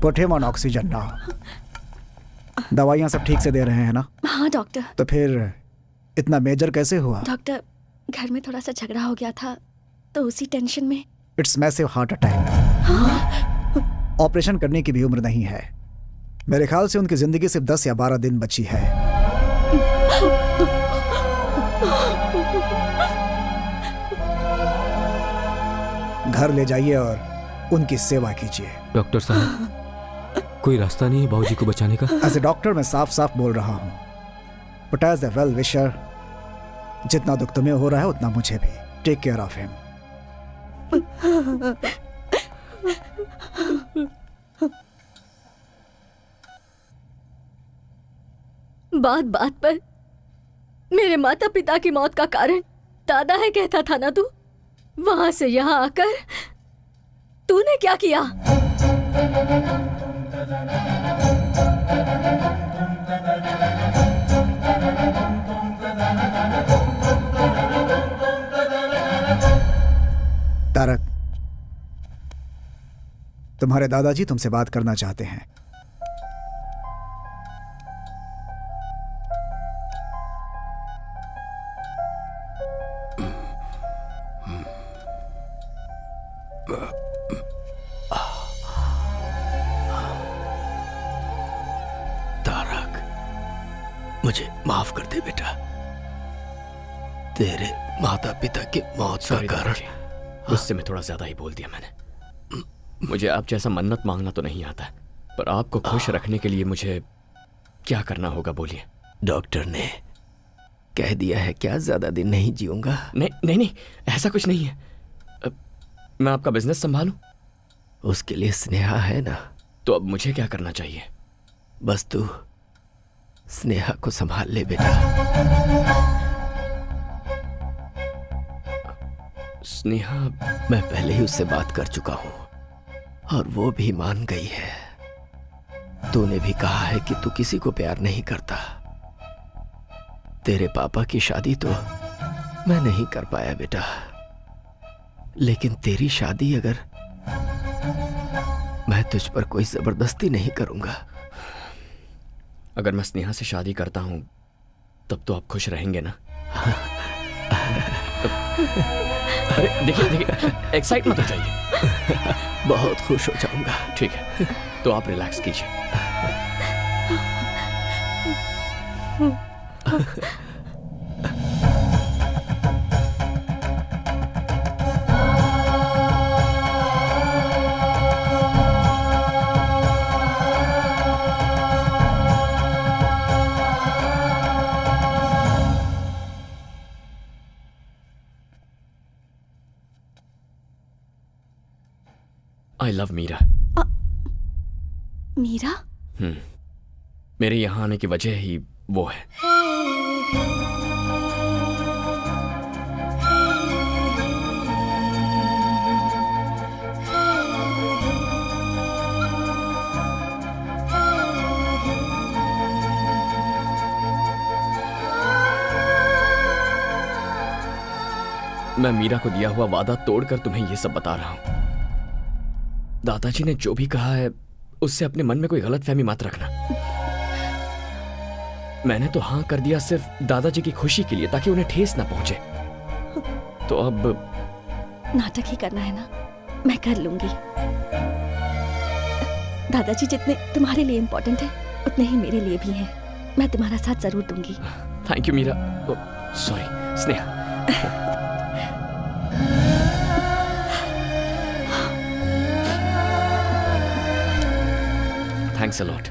Put him on oxygen now. दवाइयां सब ठीक से दे रहे हैं ना? हाँ डॉक्टर। तो फिर इतना मेजर कैसे हुआ? डॉक्टर, घर में थोड़ा सा झगड़ा हो गया था तो उसी टेंशन में। It's massive heart attack. Operation करने की भी उम्र नहीं है। मेरे ख्याल से उनकी जिंदगी सिर्फ 10 या 12 दिन बची है। घर ले जाइए और उनकी सेवा कीजिए। डॉक्टर साहब, कोई रास्ता नहीं है बाबूजी को बचाने का? एज ए डॉक्टर मैं साफ साफ बोल रहा हूं, but as a well wisher, जितना दुख तुम्हें हो रहा है उतना मुझे भी। Take care of him. बात बात पर मेरे माता पिता की मौत का कारण दादा है कहता था ना तू? वहां से यहां आकर तूने क्या किया? तारक, तुम्हारे दादाजी तुमसे बात करना चाहते हैं। तारक, मुझे माफ कर दे बेटा। तेरे माता पिता की मौत का कारण उससे मैं थोड़ा ज्यादा ही बोल दिया मैंने। मुझे आप जैसा मन्नत मांगना तो नहीं आता, पर आपको खुश रखने के लिए मुझे क्या करना होगा बोलिए। डॉक्टर ने कह दिया है क्या ज्यादा दिन नहीं जीऊंगा? नहीं नहीं नहीं, ऐसा कुछ नहीं है। मैं आपका बिजनेस संभालूं? उसके लिए स्नेहा है ना। तो अब मुझे क्या करना चाहिए? बस तू स्नेहा को संभाल ले बेटा। स्नेहा? मैं पहले ही उससे बात कर चुका हूं और वो भी मान गई है। तूने भी कहा है कि तू किसी को प्यार नहीं करता। तेरे पापा की शादी तो मैं नहीं कर पाया बेटा, लेकिन तेरी शादी अगर मैं तुझ पर कोई जबरदस्ती नहीं करूंगा। अगर मैं स्नेहा से शादी करता हूं तब तो आप खुश रहेंगे ना? अरे देखिए देखिए, एक्साइट मत हो जाइए। बहुत खुश हो जाऊंगा। ठीक है, तो आप रिलैक्स कीजिए। I love Meera. मीरा? मेरे यहां आने की वजह ही वो है। मैं मीरा को दिया हुआ वादा तोड़कर तुम्हें यह सब बता रहा हूं। दादाजी ने जो भी कहा है उससे अपने मन में कोई गलतफहमी मत रखना। मैंने तो हां कर दिया सिर्फ दादाजी की खुशी के लिए, ताकि उन्हें ठेस ना पहुंचे। तो अब नाटक ही करना है ना? मैं कर लूंगी। दादाजी जितने तुम्हारे लिए इम्पोर्टेंट है उतने ही मेरे लिए भी हैं। मैं तुम्हारा साथ जरूर दूंगी। Thank you Meera. Sorry Sneha. Thanks a lot.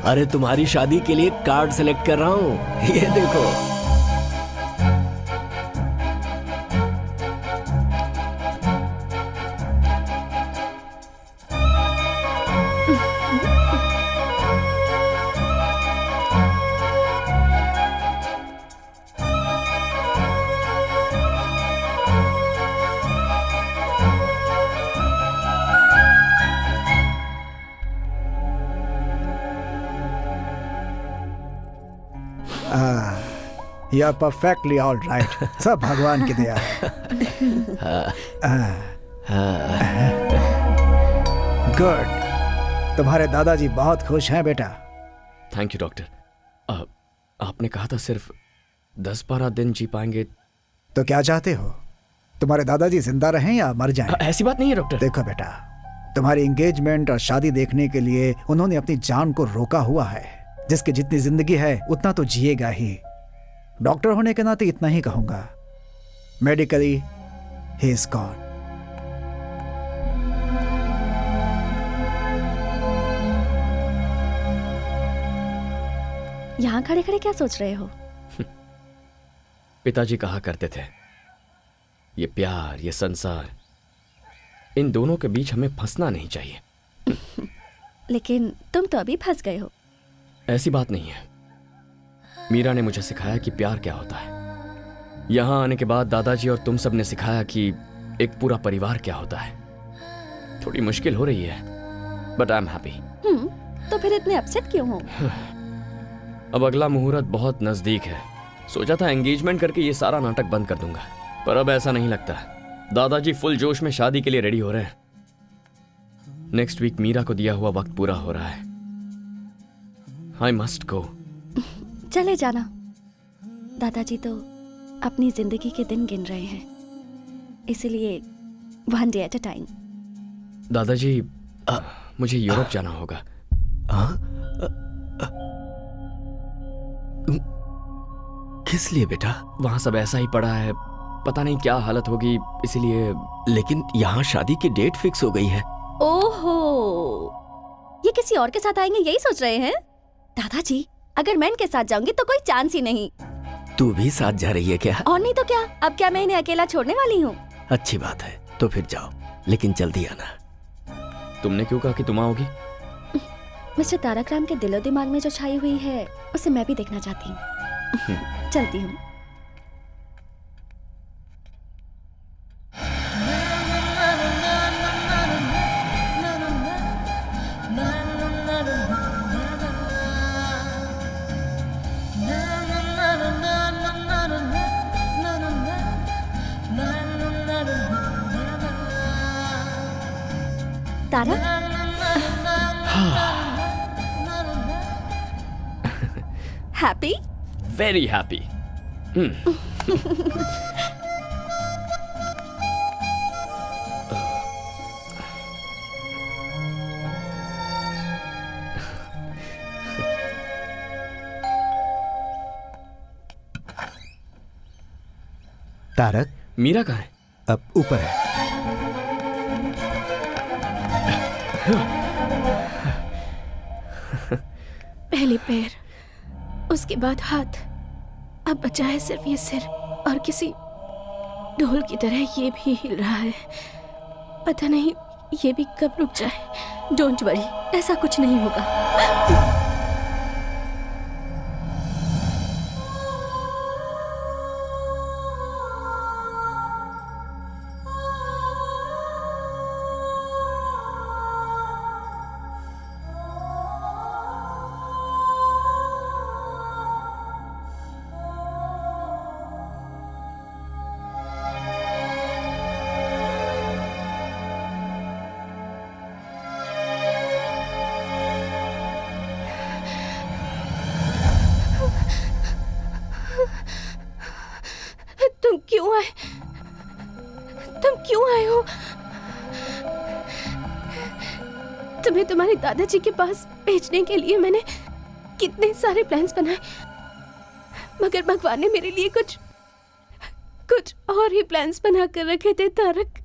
अरे तुम्हारी शादी के लिए कार्ड सेलेक्ट कर रहा हूँ, ये देखो। You are perfectly all right. सब भगवान की दया है। गुड, तुम्हारे दादाजी बहुत खुश हैं बेटा। Thank you doctor. आपने कहा था सिर्फ 10-12 दिन जी पाएंगे। तो क्या चाहते हो, तुम्हारे दादाजी जिंदा रहें या मर जाएं? ऐसी बात नहीं है डॉक्टर। देखो बेटा, तुम्हारी एंगेजमेंट और शादी देखने के लिए उन्होंने अपनी जान को रोका हुआ है। जिसकी जितनी जिंदगी है उतना तो जिएगा ही। डॉक्टर होने के नाते इतना ही कहूंगा, मेडिकली ही इज गॉन। यहाँ खड़े खड़े क्या सोच रहे हो? पिताजी कहा करते थे, ये प्यार, ये संसार, इन दोनों के बीच हमें फंसना नहीं चाहिए। लेकिन तुम तो अभी फंस गए हो। ऐसी बात नहीं है। मीरा ने मुझे सिखाया कि प्यार क्या होता है। यहां आने के बाद दादाजी और तुम सब ने सिखाया कि एक पूरा परिवार क्या होता है। थोड़ी मुश्किल हो रही है, बट आई एम हैप्पी। तो फिर इतने अपसेट क्यों हो? अब अगला मुहूर्त बहुत नजदीक है। सोचा था एंगेजमेंट करके ये सारा नाटक बंद कर दूंगा, पर अब ऐसा नहीं लगता। दादाजी फुल जोश में शादी के लिए रेडी हो रहे हैं। नेक्स्ट वीक मीरा को दिया हुआ वक्त पूरा हो रहा है। I must go. चले जाना। दादाजी तो अपनी जिंदगी के दिन गिन रहे हैं, इसलिए 1 day at a time। दादाजी, मुझे यूरोप जाना होगा। किस लिए बेटा? वहां सब ऐसा ही पड़ा है, पता नहीं क्या हालत होगी, इसीलिए। लेकिन यहाँ शादी की डेट फिक्स हो गई है। ओहो, ये किसी और के साथ आएंगे यही सोच रहे हैं? दादाजी, अगर मैं इनके साथ जाऊंगी तो कोई चांस ही नहीं। तू भी साथ जा रही है क्या? और नहीं तो क्या, अब क्या मैं इन्हें अकेला छोड़ने वाली हूँ? अच्छी बात है, तो फिर जाओ, लेकिन जल्दी आना। तुमने क्यों कहा कि तुम आओगी? मिस्टर तारक राम के दिलो दिमाग में जो छाई हुई है उसे मैं भी देखना चाहती हूँ। चलती हूँ। Tarak, happy? Very happy. Tarak, Meera कहाँ है? अब ऊपर है। पहले पैर, उसके बाद हाथ, अब बचा है सिर्फ ये सिर, और किसी ढोल की तरह ये भी हिल रहा है। पता नहीं ये भी कब रुक जाए। डोंट वरी, ऐसा कुछ नहीं होगा। तुम क्यों आए हो? तुम्हें तुम्हारे दादाजी के पास भेजने के लिए मैंने कितने सारे प्लान्स बनाए, मगर भगवान ने मेरे लिए कुछ और ही प्लान्स बना कर रखे थे तारक।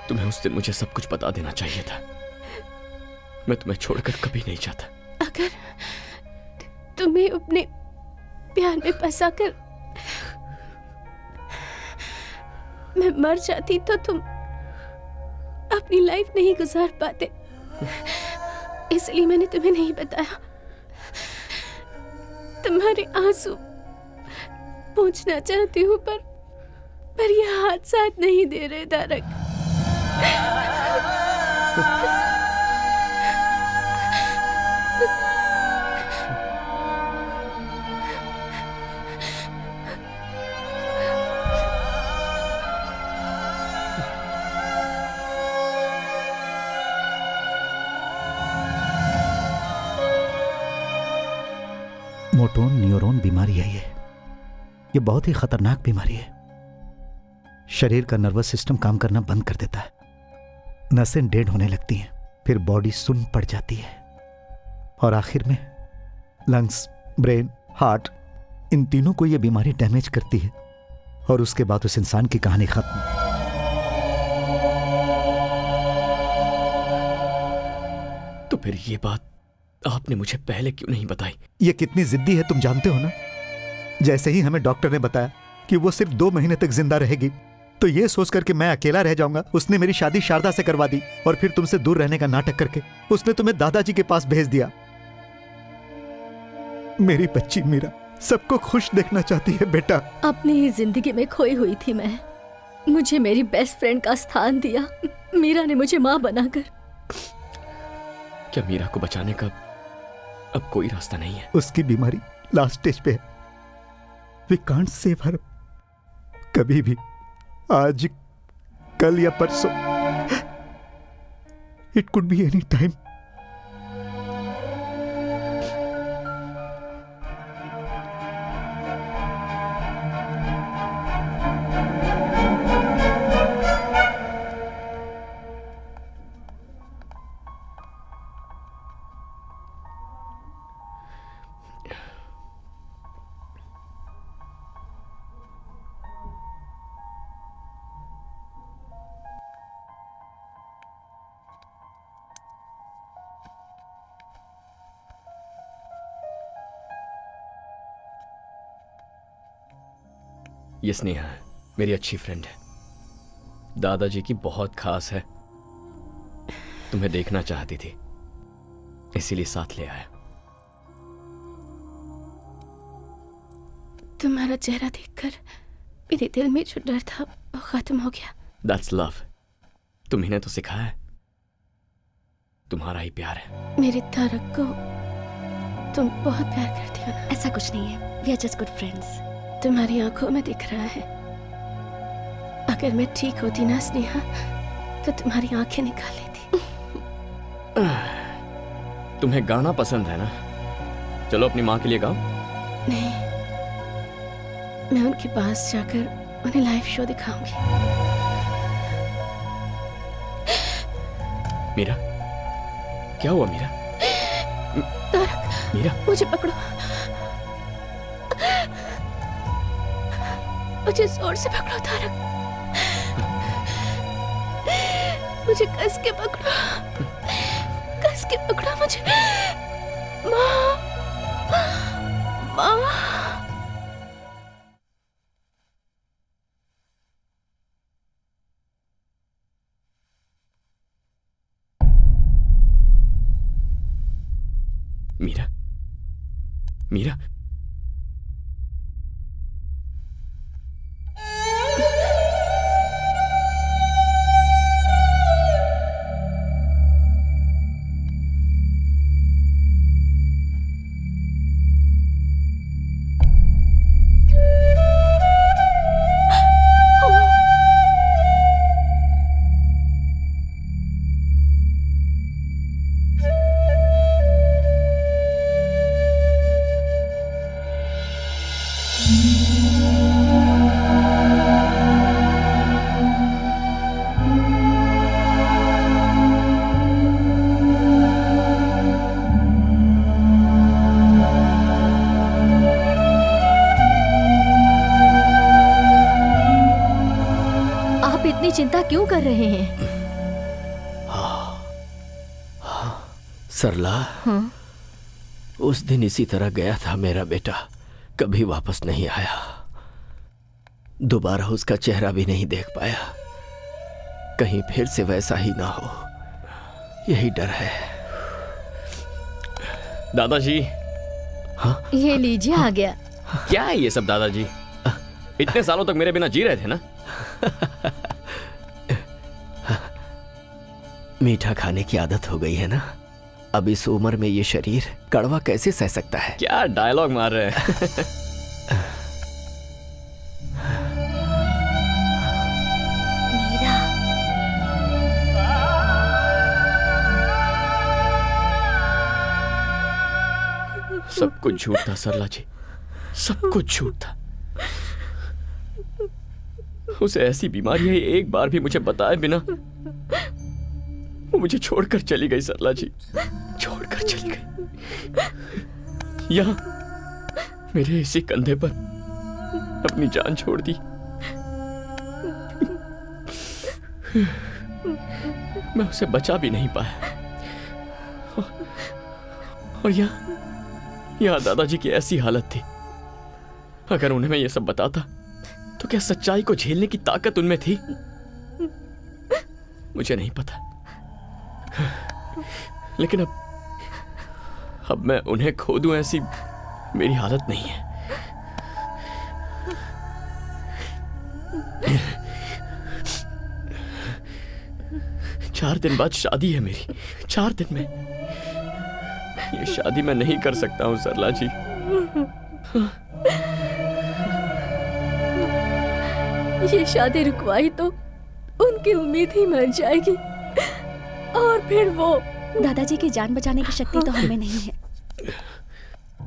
तुम्हें उस दिन मुझे सब कुछ बता देना चाहिए था। मैं तुम्हें छोड़कर कभी नहीं चाहता। अगर तुम्हें अपने प्यार में फंसाकर मैं मर जाती तो तुम अपनी लाइफ नहीं गुजार पाते, इसलिए मैंने तुम्हें नहीं बताया। तुम्हारे आंसू पूछना चाहती हूँ पर ये हाथ साथ नहीं दे रहे तारक। मोटोन न्यूरॉन बीमारी है ये बहुत ही खतरनाक बीमारी है। शरीर का नर्वस सिस्टम काम करना बंद कर देता है, नसें डेड होने लगती हैं, फिर बॉडी सुन्न पड़ जाती है और आखिर में लंग्स, ब्रेन, हार्ट, इन तीनों को यह बीमारी डैमेज करती है और उसके बाद उस इंसान की कहानी खत्म। तो फिर ये बात आपने मुझे पहले क्यों नहीं बताई? ये कितनी जिद्दी है तुम जानते हो ना। जैसे ही हमें डॉक्टर ने बताया कि वो सिर्फ 2 महीने तक जिंदा रहेगी, तो ये सोचकर कि मैं अकेला रह जाऊंगा, उसने मेरी शादी शारदा से करवा दी और फिर तुमसे दूर रहने का नाटक करके उसने तुम्हें दादाजी के पास भेज दिया। मेरी बच्ची मीरा सबको खुश देखना चाहती है बेटा। अपनी ही जिंदगी में खोई हुई थी मैं, मुझे मेरी बेस्ट फ्रेंड का स्थान दिया। मीरा ने मुझे माँ बनाकर। क्या मीरा को बचाने का अब कोई रास्ता नहीं है? उसकी बीमारी लास्ट स्टेज पे है। We can't save her. कभी भी, आज, कल या परसों, it could be any time. ये स्नेहा मेरी अच्छी फ्रेंड है, दादाजी की बहुत खास है। तुम्हें देखना चाहती थी, इसीलिए साथ ले आया। तुम्हारा चेहरा देखकर मेरे दिल में जो डर था वो खत्म हो गया। That's love। तुम्ही ने तो सिखाया है, तुम्हारा ही प्यार है। मेरे तारक को तुम बहुत प्यार करती हो ना? ऐसा कुछ नहीं है, we are just good friends। तुम्हारी आंखों में दिख रहा है। अगर मैं ठीक होती ना स्नेहा, तो तुम्हारी आंखें निकाल लेती। तुम्हें गाना पसंद है ना? चलो अपनी माँ के लिए गाओ। नहीं, मैं उनके पास जाकर उन्हें लाइव शो दिखाऊंगी। मीरा, क्या हुआ मीरा? तारक, मीरा, मुझे पकड़ो, मुझे जोर से पकड़ो तारक, मुझे कस के पकड़ो, कस के पकड़ो मुझे। माँ, माँ। मीरा, मीरा, इतनी चिंता क्यों कर रहे हैं? सरला, हाँ? उस दिन इसी तरह गया था मेरा बेटा, कभी वापस नहीं आया। दोबारा उसका चेहरा भी नहीं देख पाया। कहीं फिर से वैसा ही ना हो, यही डर है। दादाजी। हाँ? ये लीजिए, आ गया। क्या है ये सब दादाजी? इतने सालों तक मेरे बिना जी रहे थे ना? मीठा खाने की आदत हो गई है ना, अब इस उम्र में ये शरीर कड़वा कैसे सह सकता है? क्या डायलॉग मार रहे हैं? मीरा, सब कुछ झूठ था सरला जी, सब कुछ झूठ था। उसे ऐसी बीमारी है, एक बार भी मुझे बताए बिना वो मुझे छोड़कर चली गई। सरला जी छोड़कर चली गई, यहाँ मेरे इसी कंधे पर अपनी जान छोड़ दी। मैं उसे बचा भी नहीं पाया। और यहाँ दादाजी की ऐसी हालत थी, अगर उन्हें मैं ये सब बताता तो क्या सच्चाई को झेलने की ताकत उनमें थी? मुझे नहीं पता। लेकिन अब मैं उन्हें खो दूं, ऐसी मेरी हालत नहीं है। चार दिन बाद शादी है मेरी, 4 दिन में। ये शादी मैं नहीं कर सकता हूं सरला जी। ये शादी रुकवाई तो उनकी उम्मीद ही मर जाएगी, और फिर वो दादाजी की जान बचाने की शक्ति तो हमें नहीं है।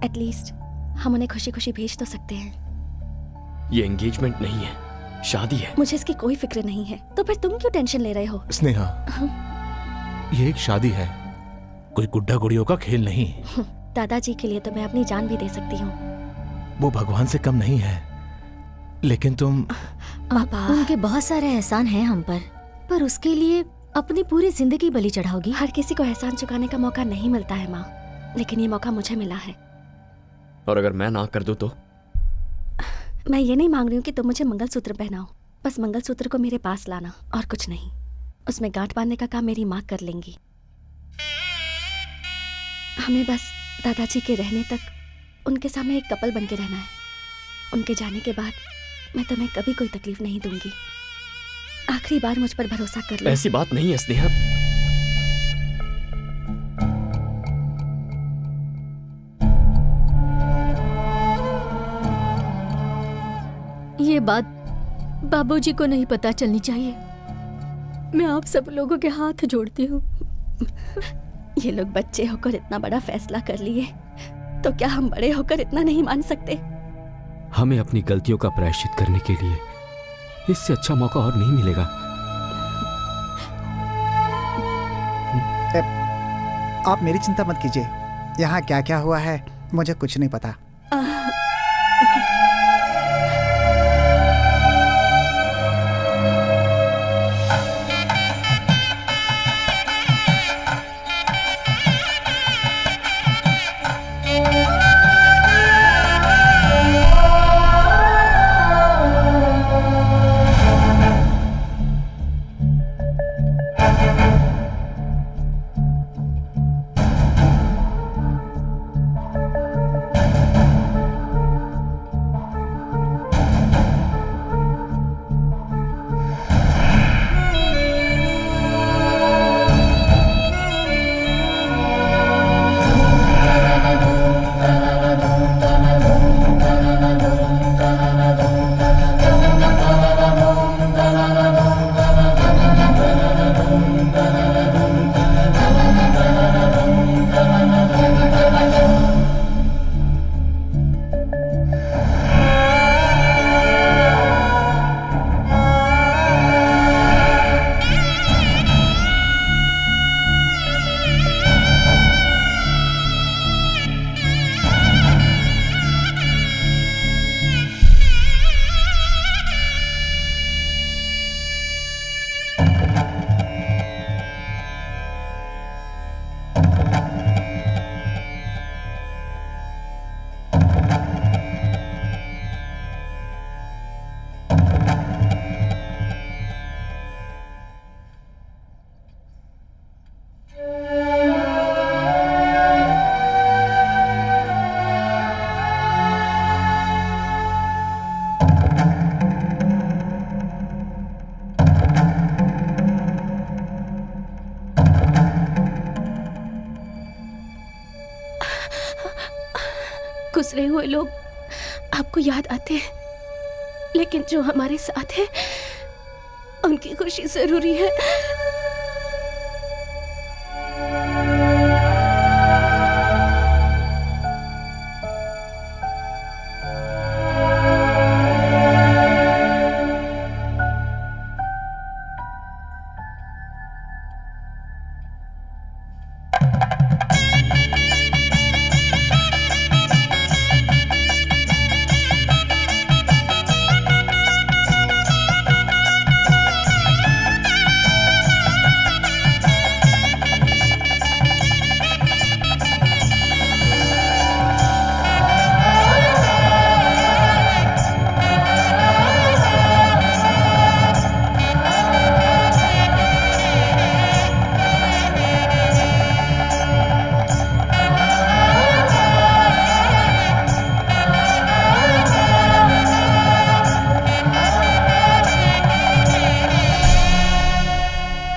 एटलीस्ट हम उन्हें खुशी खुशी भेज तो सकते हैं। ये एंगेजमेंट नहीं है, शादी है। मुझे इसकी कोई फिक्र नहीं है, तो फिर तुम क्यों टेंशन ले रहे हो? स्नेहा, ये एक शादी है, कोई गुड्डा गुड़ियों का खेल नहीं। दादाजी के लिए तो मैं अपनी जान भी दे सकती हूँ। वो भगवान से कम नहीं है, लेकिन तुम पापा, उनके बहुत सारे एहसान हैं हम पर उसके लिए अपनी पूरी जिंदगी बलि चढ़ाओगी? हर किसी को एहसान चुकाने का मौका नहीं मिलता है माँ, लेकिन ये मौका मुझे मिला है। और अगर मैं ना कर दूं तो? मैं ये नहीं मांग रही हूँ कि तुम मुझे मंगलसूत्र पहनाओ, बस मंगलसूत्र को मेरे पास लाना और कुछ नहीं। उसमें गांठ बांधने का काम मेरी माँ कर लेंगी। हमें बस दादाजी के रहने तक उनके सामने एक कपल बन के रहना है। उनके जाने के बाद मैं तुम्हें कभी कोई तकलीफ नहीं दूंगी। आखिरी बार मुझ पर भरोसा कर लो। ऐसी बात नहीं है स्नेहा। ये बात बाबूजी को नहीं पता चलनी चाहिए। मैं आप सब लोगों के हाथ जोड़ती हूँ। ये लोग बच्चे होकर इतना बड़ा फैसला कर लिए, तो क्या हम बड़े होकर इतना नहीं मान सकते? हमें अपनी गलतियों का प्रायश्चित करने के लिए इससे अच्छा मौका और नहीं मिलेगा। आप मेरी चिंता मत कीजिए, यहाँ क्या क्या हुआ है मुझे कुछ नहीं पता। गुजरे हुए लोग आपको याद आते हैं, लेकिन जो हमारे साथ है उनकी खुशी जरूरी है।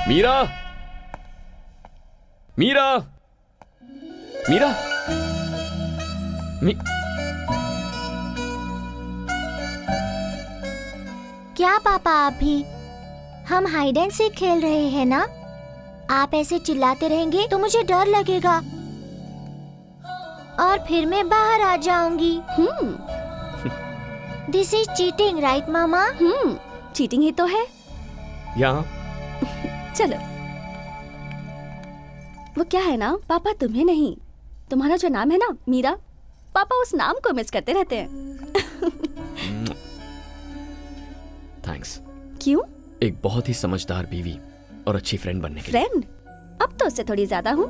मीरा, मीरा, मीरा, क्या पापा आप भी? हम हाइड एंड सीक खेल रहे हैं ना? आप ऐसे चिल्लाते रहेंगे तो मुझे डर लगेगा और फिर मैं बाहर आ जाऊंगी। This is cheating, right mama? Cheating ही तो है। यहाँ चलो। वो क्या है ना, पापा तुम्हें नहीं, तुम्हारा जो नाम है ना मीरा, पापा उस नाम को मिस करते रहते हैं। थैंक्स। क्यों? एक बहुत ही समझदार बीवी और अच्छी फ्रेंड बनने के लिए। फ्रेंड? अब तो उससे थोड़ी ज्यादा हूँ।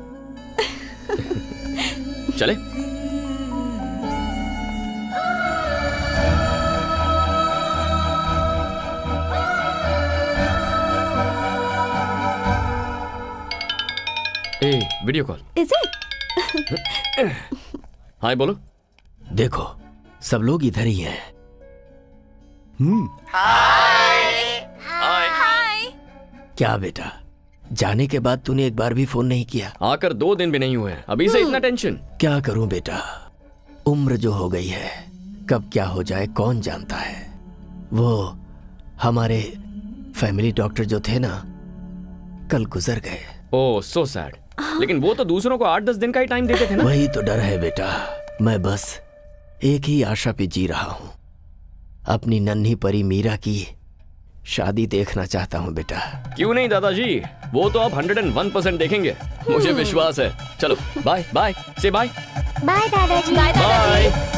चले? ए, video call. Is it? Hi बोलो। देखो सब लोग इधर ही हैं। क्या बेटा, जाने के बाद तूने एक बार भी फोन नहीं किया? आकर 2 दिन भी नहीं हुए हैं, अभी से इतना टेंशन? क्या करूं बेटा, उम्र जो हो गई है, कब क्या हो जाए कौन जानता है। वो हमारे फैमिली डॉक्टर जो थे ना, कल गुजर गए। ओह सो सैड। लेकिन वो तो दूसरों को 8-10 दिन का ही टाइम देते थे ना। वही तो डर है बेटा, मैं बस एक ही आशा पे जी रहा हूं, अपनी नन्ही परी मीरा की शादी देखना चाहता हूं बेटा। क्यों नहीं दादाजी, वो तो आप 101% देखेंगे, मुझे विश्वास है। चलो बाय बाय, से बाय। बाय दादाजी। बाय।